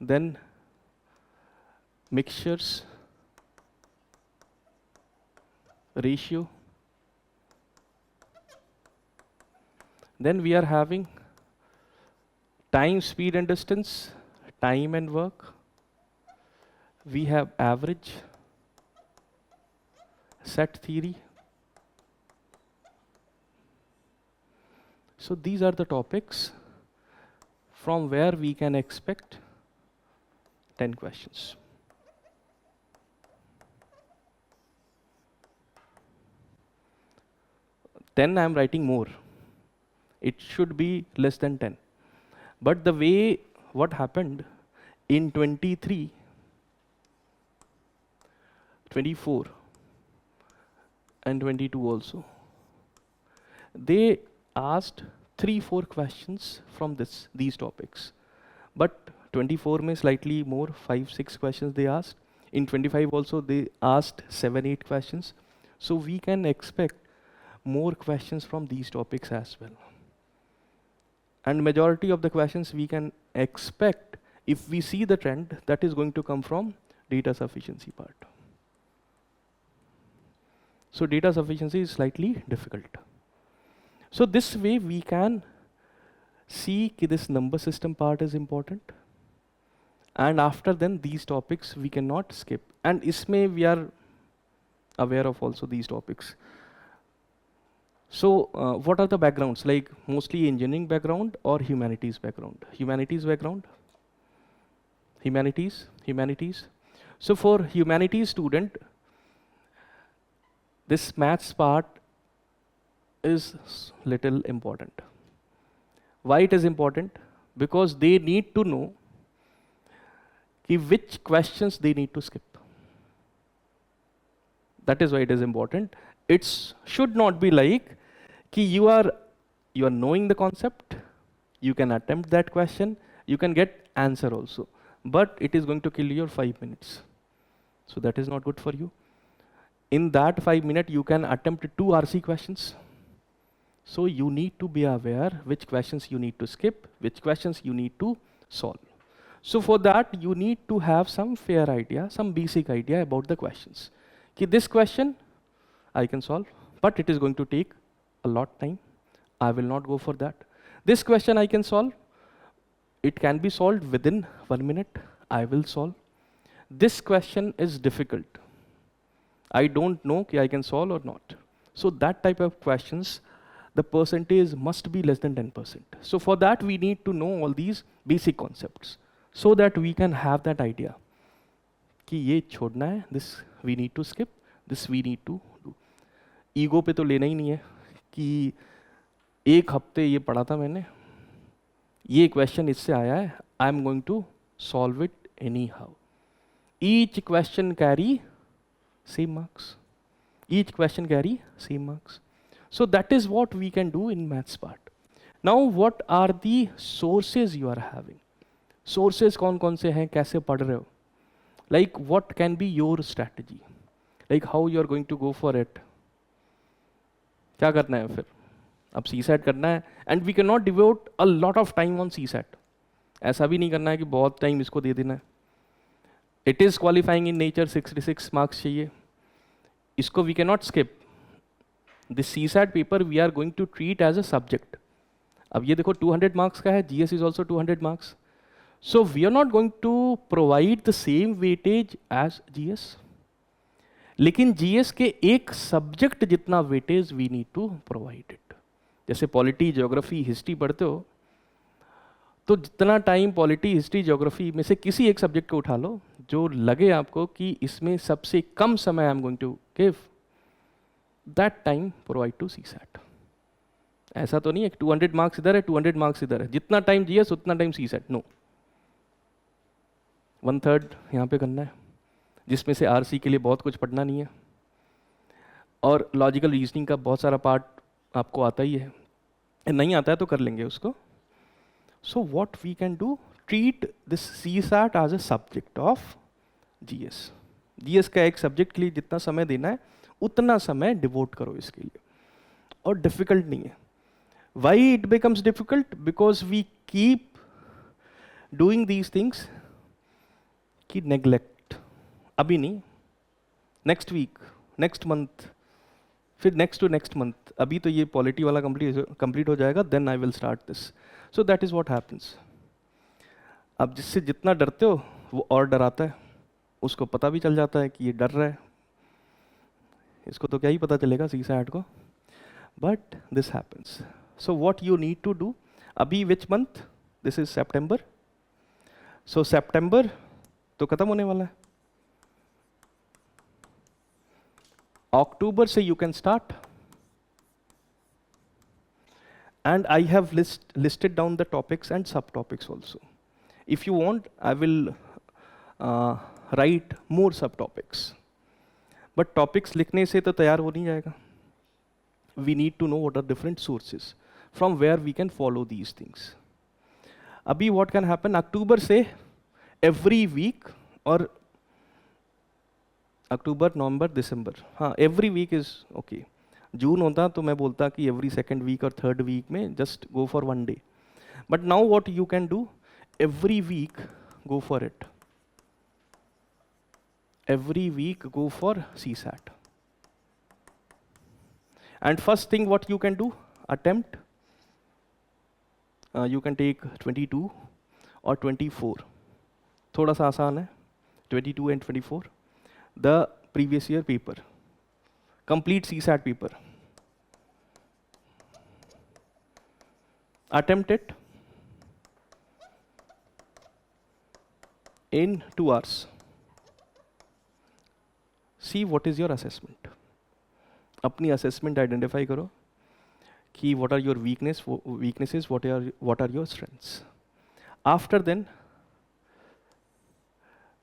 A: then mixtures, ratio. Then we are having time, speed and distance, time and work. We have average, set theory. So these are the topics from where we can expect 10 questions. Then I am writing more. It should be less than 10. But the way what happened in 23, 24 and 22 also, they asked 3-4 questions from these topics. But 24 may slightly more, 5-6 questions they asked. In 25 also they asked 7-8 questions. So we can expect more questions from these topics as well. And majority of the questions we can expect, if we see the trend, that is going to come from data sufficiency part. So data sufficiency is slightly difficult. So this way we can see कि this number system part is important, and after then these topics we cannot skip, and इसमें we are aware of also these topics. So what are the backgrounds, like mostly engineering background or humanities background? Humanities background? Humanities. So for humanities student, this maths part is little important. Why it is important? Because they need to know which questions they need to skip. That is why it is important. It should not be like you are knowing the concept, you can attempt that question, you can get answer also, but it is going to kill your 5 minutes. So that is not good for you. In that 5 minutes, you can attempt 2 RC questions. So you need to be aware which questions you need to skip, which questions you need to solve. So for that, you need to have some fair idea, some basic idea about the questions. This question I can solve, but it is going to take a lot time. I will not go for that. This question I can solve. It can be solved within 1 minute. I will solve. This question is difficult. I don't know if I can solve or not. So that type of questions, the percentage must be less than 10%. So for that, we need to know all these basic concepts so that we can have that idea. कि ये छोड़ना है, this we need to skip, this we need to do. Ego पे तो लेना ही नहीं है कि एक हफ्ते ये पढ़ा था मैंने, ये क्वेश्चन इससे आया है, I am going to solve it anyhow. Each question carry same marks. Each question carry same marks. So that is what we can do in maths part. Now what are the sources you are having? Sources कौन कौन से हैं, कैसे पढ़ रहे हो? Like what can be your strategy? Like how you are going to go for it? क्या करना है फिर? अब CSAT करना है, and we cannot devote a lot of time on CSAT. ऐसा भी नहीं करना है कि बहुत टाइम इसको दे देना है. It is qualifying in nature, 66 marks चाहिए. इसको we cannot skip. This CSAT paper we are going to treat as a subject. अब ये देखो 200 marks का है, GS is also 200 marks. So we are not going to provide the same weightage as GS. लेकिन GS के एक subject जितना weightage we need to provide it. जैसे पॉलिटी, ज्योग्राफी, हिस्ट्री पढ़ते हो, तो जितना टाइम पॉलिटी, हिस्ट्री, ज्योग्राफी में से किसी एक सब्जेक्ट को उठा लो जो लगे आपको कि इसमें सबसे कम समय I am going to give, that time provide to CSAT. ऐसा तो नहीं है 200 मार्क्स इधर है, 200 मार्क्स इधर है, जितना टाइम GS उतना टाइम CSAT. नो, 1/3 यहाँ पे करना है, जिसमें से RC के लिए बहुत कुछ पढ़ना नहीं है, और लॉजिकल रीजनिंग का बहुत सारा पार्ट आपको आता ही है, नहीं आता है तो कर लेंगे उसको. So what we can do, treat this CSAT as a subject of GS. GS का एक सब्जेक्ट के लिए जितना समय देना है उतना समय डिवोट करो इसके लिए, और डिफिकल्ट नहीं है. Why it becomes difficult? Because we keep doing these things कि neglect. अभी नहीं, next week, next month, फिर next to next month. अभी तो ये पॉलिटी वाला complete हो जाएगा, then I will start this. So that is what happens. अब जिससे जितना डरते हो वो और डराता है, उसको पता भी चल जाता है कि ये डर रहा है, इसको तो क्या ही पता चलेगा CSAT को, but this happens. So what you need to do, अभी which month? This is September. So September तो खत्म होने वाला है. October से you can start. And I have listed down the topics and subtopics also. If you want, I will write more subtopics. But topics लिखने से तो तैयार हो नहीं जाएगा. We need to know what are different sources from where we can follow these things. अभी what can happen? अक्टूबर से every week, और अक्टूबर, नवंबर, दिसंबर, हाँ every week is okay. जून होता तो मैं बोलता कि एवरी सेकेंड वीक और थर्ड वीक में just go for 1 day. But now what you can do, every week go for it. every week go for CSAT. And first thing what you can do, attempt, you can take 22 or 24. थोड़ा सा आसान है, 22 and 24. The previous year paper, complete CSAT paper. Attempt it in 2 hours. See what is your assessment. अपनी assessment identify करो कि what are your weaknesses, what are your strengths. After then,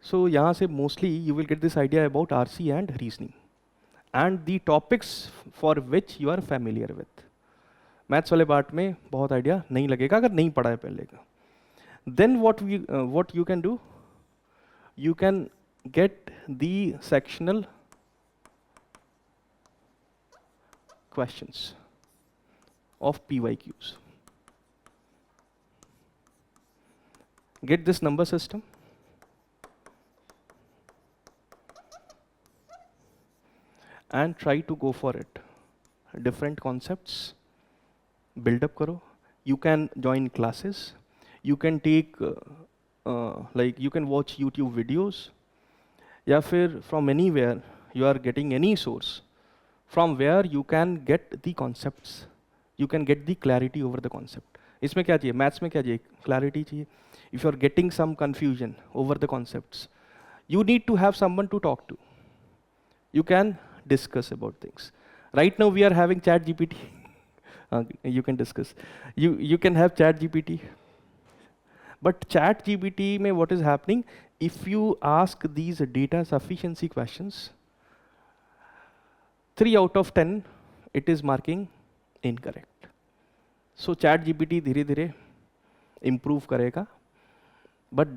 A: so यहाँ से mostly you will get this idea about RC and reasoning and the topics for which you are familiar with. Maths वाले part में बहुत idea नहीं लगेगा अगर नहीं पढ़ा है पहले का. Then what you can do, you can get the sectional questions of PYQs. Get this number system. And try to go for it. Different concepts. Build up karo. You can join classes. You can take like you can watch YouTube videos. या फिर from anywhere you are getting any source from where you can get the concepts. You can get the clarity over the concept. इसमें क्या चाहिए? Maths में क्या चाहिए? Clarity चाहिए. If you are getting some confusion over the concepts, you need to have someone to talk to. You can discuss about things. Right now we are having chat GPT. You can discuss. You can have chat GPT. But chat GPT में what is happening? If you ask these data sufficiency questions, 3 out of 10 it is marking incorrect. So chat GPT धीरे धीरे improve करेगा, but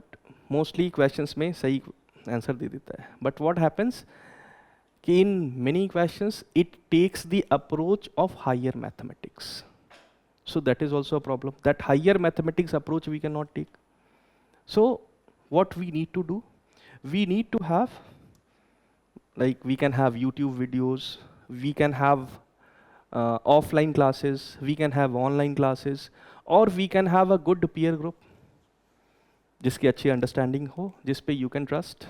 A: mostly questions में सही answer दे देता है. But what happens? कि in many questions it takes the approach of higher mathematics. So that is also a problem. That higher mathematics approach we cannot take. So what we need to do? We need to have, like we can have YouTube videos, we can have offline classes, we can have online classes, or we can have a good peer group जिसकी अच्छी understanding हो, जिस पे you can trust.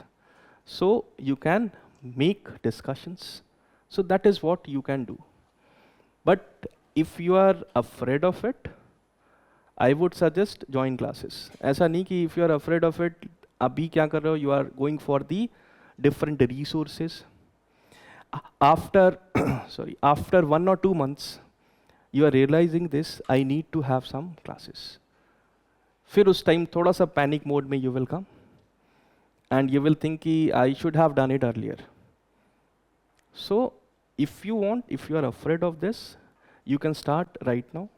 A: So you can make discussions. So that is what you can do. But if you are afraid of it, I would suggest join classes. ऐसा नहीं कि if you are afraid of it, अभी क्या कर रहे हो? You are going for the different resources. After after 1 or 2 months, you are realizing this. I need to have some classes. फिर उस time थोड़ा सा panic mode में you will come, and you will think कि I should have done it earlier. So if you want, if you are afraid of this, you can start right now.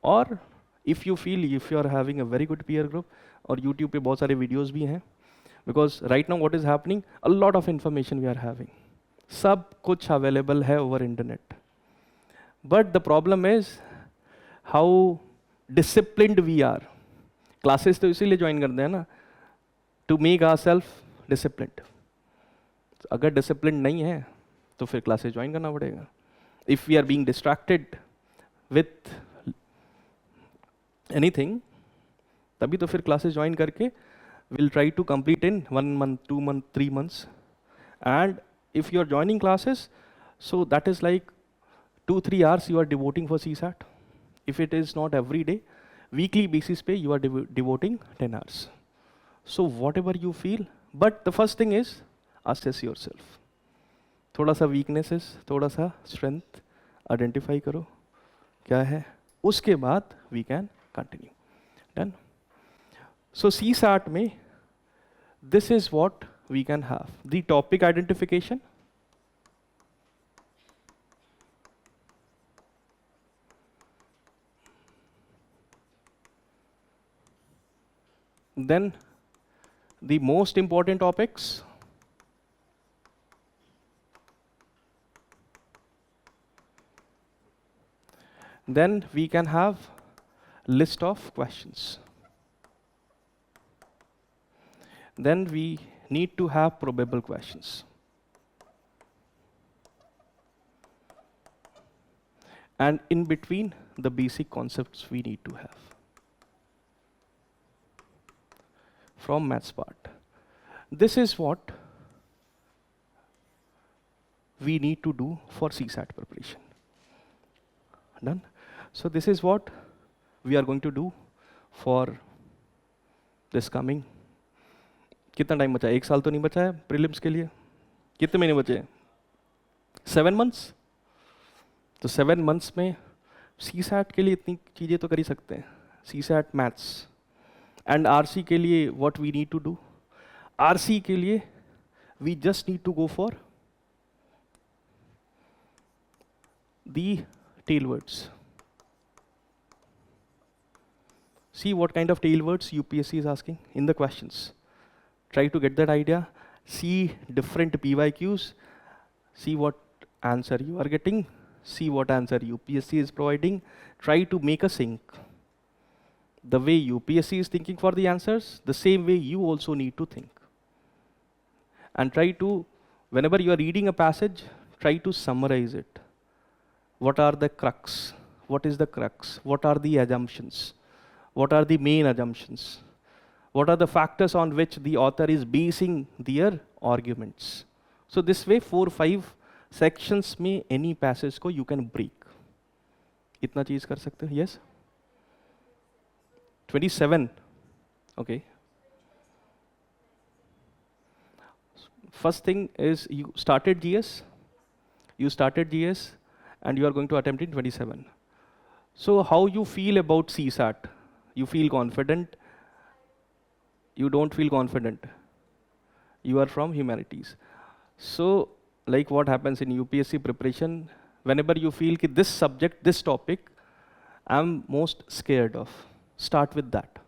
A: Or if you feel, if you are having a very good peer group, और YouTube पे बहुत सारे videos भी हैं, because right now what is happening, a lot of information we are having. सब कुछ available है over internet. But the problem is how disciplined we are. Classes तो इसीलिए join करते हैं ना, to make ourselves disciplined. अगर disciplined नहीं है तो फिर classes join करना पड़ेगा. If we are being distracted with anything, तभी तो फिर classes join करके we'll try to complete in 1 month, 2 months, 3 months. And if you are joining classes, so that is like 2-3 hours you are devoting for CSAT. If it is not every day, weekly basis पे you are devoting 10 hours. So whatever you feel, but the first thing is assess yourself. थोड़ा सा weaknesses, थोड़ा सा strength identify करो क्या है, उसके बाद we can continue. Done. So CSAT में this is what we can have. The topic identification, then the most important topics, then we can have list of questions. Then we need to have probable questions. And in between, the basic concepts we need to have from maths part. This is what we need to do for CSAT preparation. Done? So this is what we are going to do for this coming. कितना time बचा है? 1 साल तो नहीं बचा है prelims के लिए? कितने महीने बचे हैं? 7 months? तो 7 months में CSAT के लिए इतनी चीज़ें तो कर ही सकते हैं. CSAT मैथ्स एंड RC के लिए what we need to do? RC के लिए we just need to go for the tail words. See what kind of tail words UPSC is asking in the questions. Try to get that idea. See different PYQs. See what answer you are getting. See what answer UPSC is providing. Try to make a sync. The way UPSC is thinking for the answers, the same way you also need to think. And try to, whenever you are reading a passage, try to summarize it. What are the crux? What is the crux? What are the assumptions? What are the main assumptions? What are the factors on which the author is basing their arguments? So this way 4-5 sections में any passage को you can break. इतना चीज कर सकते हो? Yes? 27. Okay. First thing is you started GS. You started GS and you are going to attempt in 27. So how you feel about CSAT? You feel confident? You don't feel confident? You are from humanities. So like what happens in UPSC preparation, whenever you feel that this subject, this topic, I'm most scared of, start with that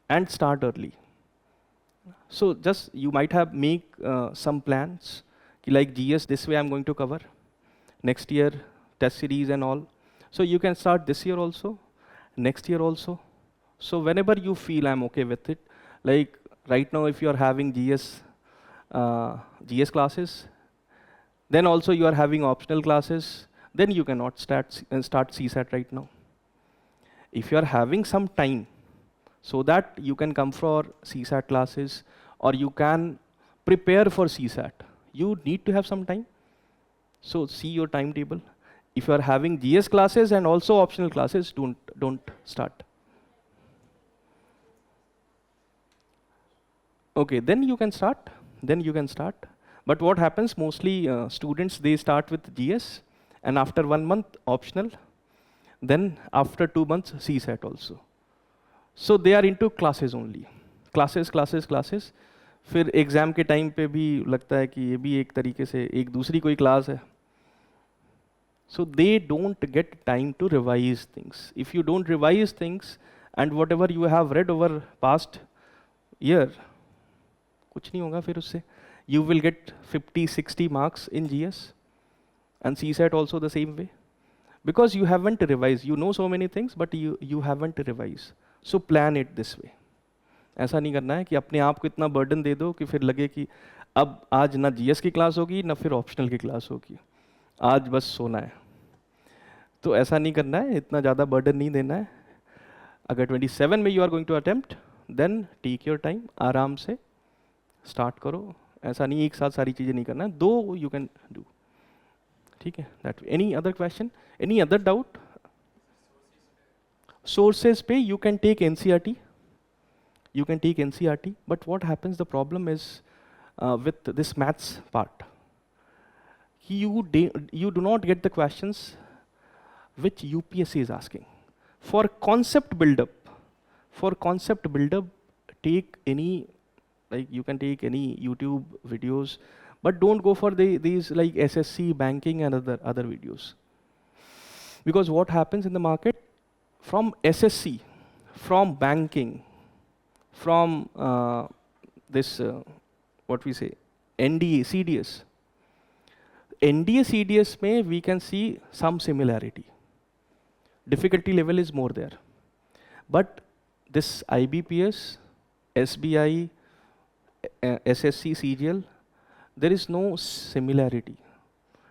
A: and start early. So just you might have make some plans, like GS, this way I'm going to cover. Next year, test series and all. So you can start this year also, next year also. So whenever you feel I'm okay with it, like right now if you are having GS classes, then also you are having optional classes, then you cannot start CSAT right now. If you are having some time, so that you can come for CSAT classes or you can prepare for CSAT, you need to have some time. So see your timetable. If you are having GS classes and also optional classes, don't start. Okay, then you can start. But what happens, mostly students, they start with GS and after 1 month optional, then after 2 months CSAT also. So they are into classes only. Classes. फिर exam के time पे भी लगता है कि ये भी एक तरीके से एक दूसरी कोई क्लास है. So they don't get time to revise things. If you don't revise things and whatever you have read over past year, कुछ नहीं होगा फिर उससे. You will get 50-60 marks in GS and CSAT also the same way. Because you haven't revised. You know so many things, but you haven't revised. So plan it this way. ऐसा नहीं करना है कि अपने आप को इतना बर्डन दे दो कि फिर लगे कि अब आज ना GS की क्लास होगी ना फिर ऑप्शनल की क्लास होगी, आज बस सोना है. तो ऐसा नहीं करना है, इतना ज़्यादा बर्डन नहीं देना है. अगर 27 में you are going to attempt, then take your time, आराम से स्टार्ट करो. ऐसा नहीं एक साथ सारी चीज़ें नहीं करना है, दो यू कैन डू. ठीक है, that. Any other question, any other doubt? Sources पे you can take NCERT. You can take NCERT, but what happens, the problem is with this maths part. You do not get the questions which UPSC is asking. For concept build-up, take any, like you can take any YouTube videos, but don't go for these like SSC, banking and other videos. Because what happens in the market, from SSC, from banking, from what we say, NDA, CDS. NDA, CDS में we can see some similarity. Difficulty level is more there. But this IBPS, SBI, SSC, CGL, there is no similarity.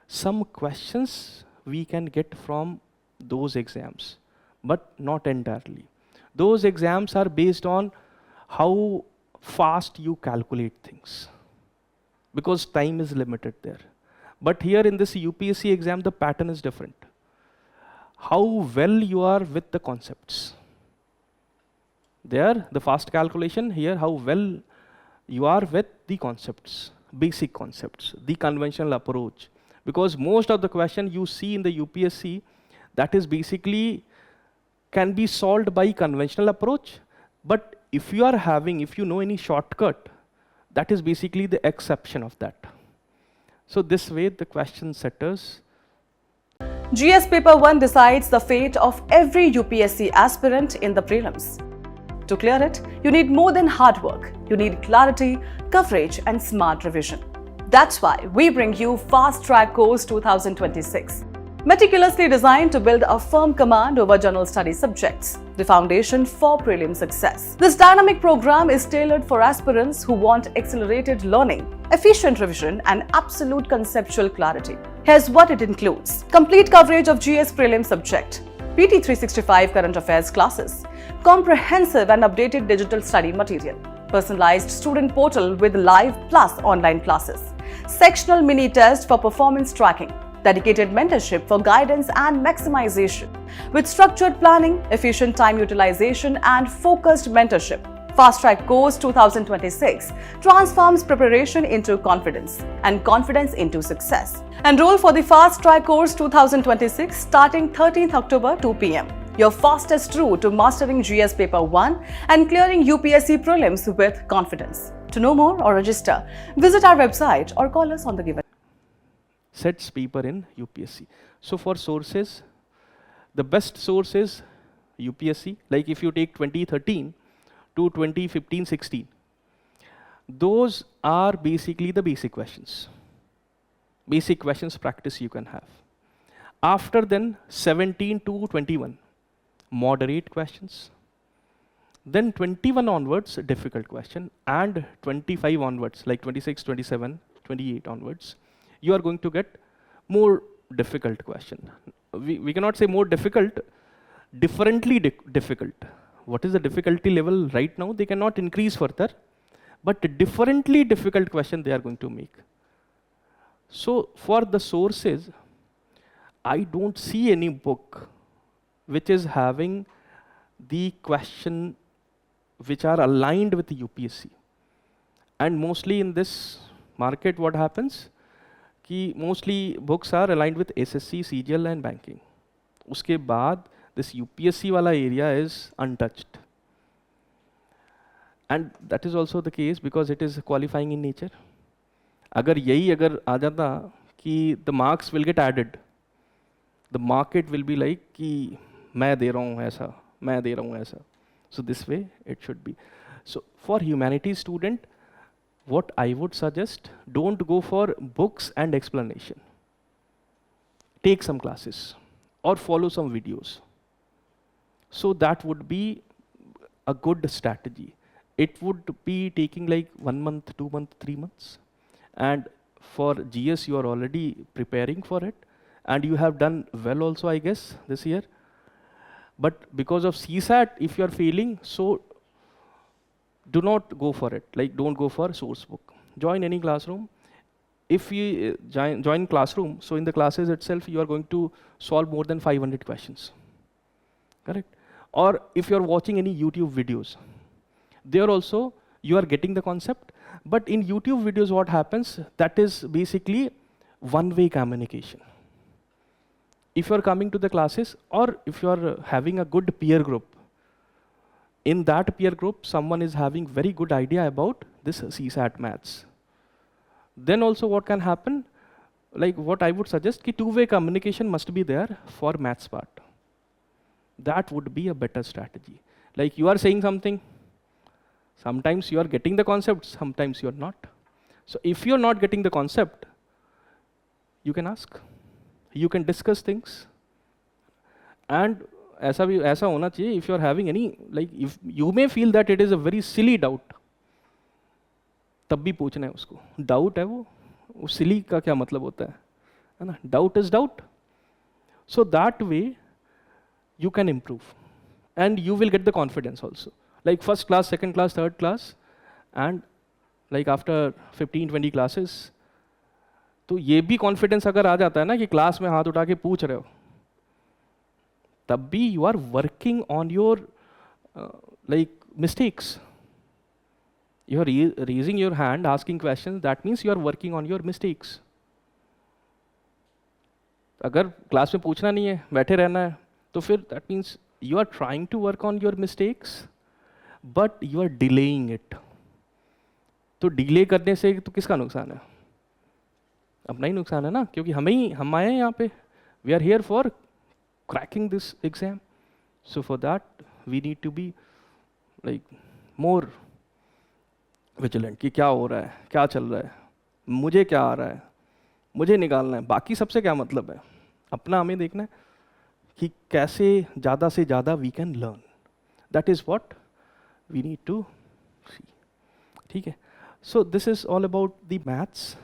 A: Some questions we can get from those exams, but not entirely. Those exams are based on how fast you calculate things, because time is limited there. But here in this UPSC exam, the pattern is different. How well you are with the concepts. There, the fast calculation. Here, how well you are with the concepts, basic concepts, the conventional approach. Because most of the question you see in the UPSC, that is basically can be solved by conventional approach. But if you know any shortcut, that is basically the exception of that. So this way, the question setters.
D: GS Paper 1 decides the fate of every UPSC aspirant in the prelims. To clear it, you need more than hard work. You need clarity, coverage, and smart revision. That's why we bring you Fast Track Course 2026. Meticulously designed to build a firm command over general study subjects, the foundation for prelim success. This dynamic program is tailored for aspirants who want accelerated learning, efficient revision, and absolute conceptual clarity. Here's what it includes: complete coverage of GS prelim subject, PT 365 current affairs classes, comprehensive and updated digital study material, personalized student portal with live plus online classes, sectional mini test for performance tracking, dedicated mentorship for guidance and maximization, with structured planning, efficient time utilization, and focused mentorship. Fast Track Course 2026 transforms preparation into confidence and confidence into success. Enroll for the Fast Track Course 2026 starting 13th October 2 p.m. Your fastest route to mastering GS Paper 1 and clearing UPSC prelims with confidence. To know more or register, visit our website or call us on the given.
A: Sets paper in UPSC. So for sources, the best source is UPSC. Like if you take 2013 to 2015-16, those are basically the basic questions. Basic questions practice you can have. After then, 17 to 21, moderate questions. Then 21 onwards, difficult question, and 25 onwards, like 26, 27, 28 onwards, you are going to get more difficult question. We cannot say more difficult, differently difficult. What is the difficulty level right now? They cannot increase further, but differently difficult question they are going to make. So for the sources, I don't see any book which is having the question which are aligned with the UPSC. And mostly in this market, what happens? Ki mostly books are aligned with SSC, CGL and banking. Uske baad, this UPSC wala area is untouched. And that is also the case because it is qualifying in nature. Agar aa jata ki the marks will get added, the market will be like ki main de raha hu aisa, main de raha hu aisa. So this way it should be. So for humanities student, what I would suggest, don't go for books and explanation. Take some classes or follow some videos. So that would be a good strategy. It would be taking like 1 month, 2 months, 3 months. And for GS, you are already preparing for it. And you have done well also, I guess, this year. But because of CSAT, if you are failing, so do not go for it. Like, don't go for source book. Join any classroom. If you join classroom, so in the classes itself, you are going to solve more than 500 questions. Correct? Or if you are watching any YouTube videos, there also you are getting the concept. But in YouTube videos, what happens? That is basically one-way communication. If you are coming to the classes, or if you are having a good peer group, in that peer group, someone is having very good idea about this CSAT maths. Then also what can happen? Like what I would suggest, ki two-way communication must be there for maths part. That would be a better strategy. Like you are saying something, sometimes you are getting the concept, sometimes you are not. So if you are not getting the concept, you can ask. You can discuss things. And aisa hona chahiye, if you are having any, like if you may feel that it is a very silly doubt, तब भी पूछना है उसको, doubt है वो सिली का क्या मतलब होता है ना, doubt is doubt. So that way you can improve and you will get the confidence also, like first class, second class, third class, and like after 15-20 classes. तो ये भी कॉन्फिडेंस अगर आ जाता है ना कि क्लास में हाथ उठा के पूछ रहे हो, तब भी you are working on your like mistakes. You are raising your hand asking question, that means you are working on your mistakes. अगर क्लास में पूछना नहीं है, बैठे रहना है, तो फिर that means you are trying to work on your mistakes but you are delaying it. तो डिले करने से तो किसका नुकसान है? अपना ही नुकसान है ना, क्योंकि हम आए हैं यहाँ पे, we are here for cracking this exam. So for that we need to be like more vigilant कि क्या हो रहा है, क्या चल रहा है, मुझे क्या आ रहा है, मुझे निकालना है, बाकी सबसे क्या मतलब है, अपना हमें देखना है कि कैसे ज़्यादा से ज़्यादा we can learn. That is what we need to see. ठीक है, so this is all about the maths,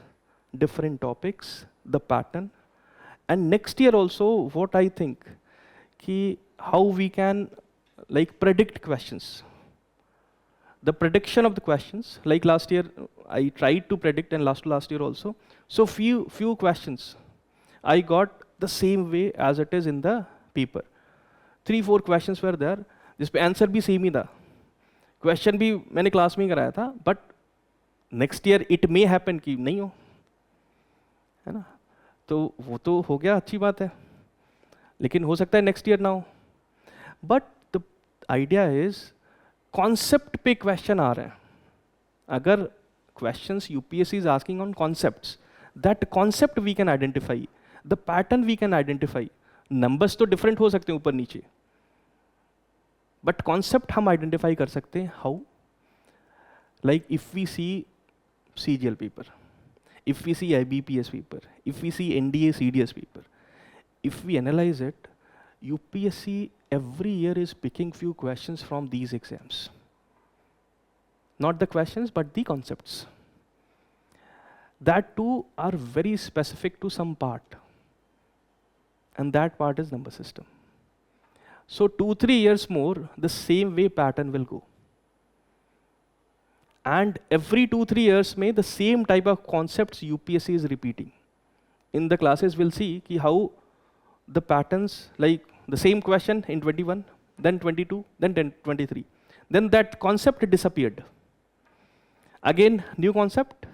A: different topics, the pattern, and next year also what I think कि how we can like predict questions. The prediction of the questions, like last year I tried to predict, and last year also. So few questions I got the same way as it is in the paper. 3-4 questions were there जिस पे answer भी same ही था, question भी मैंने class में ही कराया था, but next year it may happen कि नहीं हो, है ना. तो वो तो हो गया, अच्छी बात है, लेकिन हो सकता है नेक्स्ट ईयर ना हो. But the idea is concept पे क्वेश्चन आ रहे हैं. अगर questions UPSC is asking on concepts, that concept we can identify, the pattern we can identify. Numbers तो डिफरेंट हो सकते हैं ऊपर नीचे, बट कॉन्सेप्ट हम आइडेंटिफाई कर सकते हैं. How? Like if we see CGL paper, if we see IBPS paper, if we see NDA CDS paper, if we analyze it, UPSC every year is picking few questions from these exams. Not the questions, but the concepts. That too are very specific to some part. And that part is number system. So 2-3 years more, the same way pattern will go. And every 2-3 years may the same type of concepts UPSC is repeating. In the classes we'll see ki how the patterns, like the same question in 21, then 22, then 23. Then that concept disappeared. Again, new concept,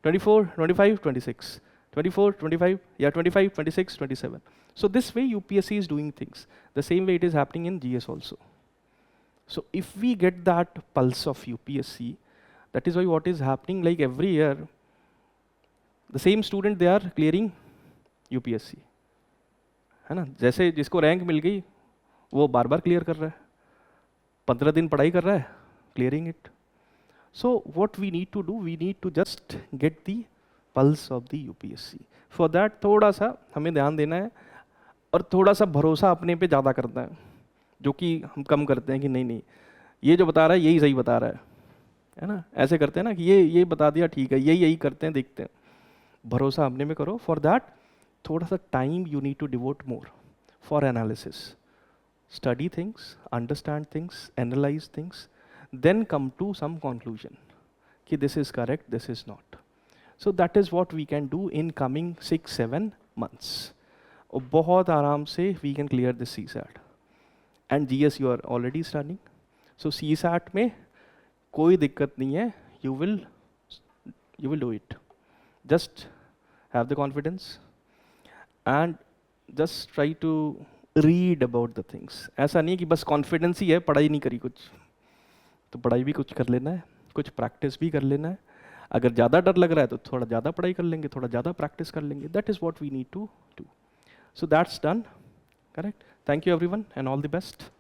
A: 24, 25, 26. 24, 25, yeah, 25, 26, 27. So this way UPSC is doing things. The same way it is happening in GS also. So if we get that pulse of UPSC, that is why what is happening, like every year, the same student, they are clearing UPSC. है ना, जैसे जिसको rank मिल गई वो बार बार clear कर रहा है, 15 दिन पढ़ाई कर रहा है, clearing it. So what we need to do, we need to just get the pulse of the UPSC. For that थोड़ा सा हमें ध्यान देना है और थोड़ा सा भरोसा अपने पे ज़्यादा करना है, जो कि हम कम करते हैं कि नहीं ये जो बता रहा है यही सही बता रहा है ना. ऐसे करते हैं ना कि ये बता दिया ठीक है, यही करते हैं, देखते हैं. भरोसा अपने में करो. फॉर दैट थोड़ा सा time you need to devote more for analysis. Study things, understand things, analyse things, then come to some conclusion कि this is correct, this is not. So that is what we can do in coming 6-7 months. और बहुत आराम से we can clear this CSAT. And GS you are already studying. So CSAT में कोई दिक्कत नहीं है, you will do it. Just have the confidence and just try to read about the things. ऐसा नहीं कि बस कॉन्फिडेंस ही है, पढ़ाई नहीं करी कुछ, तो पढ़ाई भी कुछ कर लेना है, कुछ प्रैक्टिस भी कर लेना है. अगर ज़्यादा डर लग रहा है तो थोड़ा ज़्यादा पढ़ाई कर लेंगे, थोड़ा ज़्यादा प्रैक्टिस कर लेंगे. That is what we need to do. So that's done. Correct. Thank you everyone and all the best.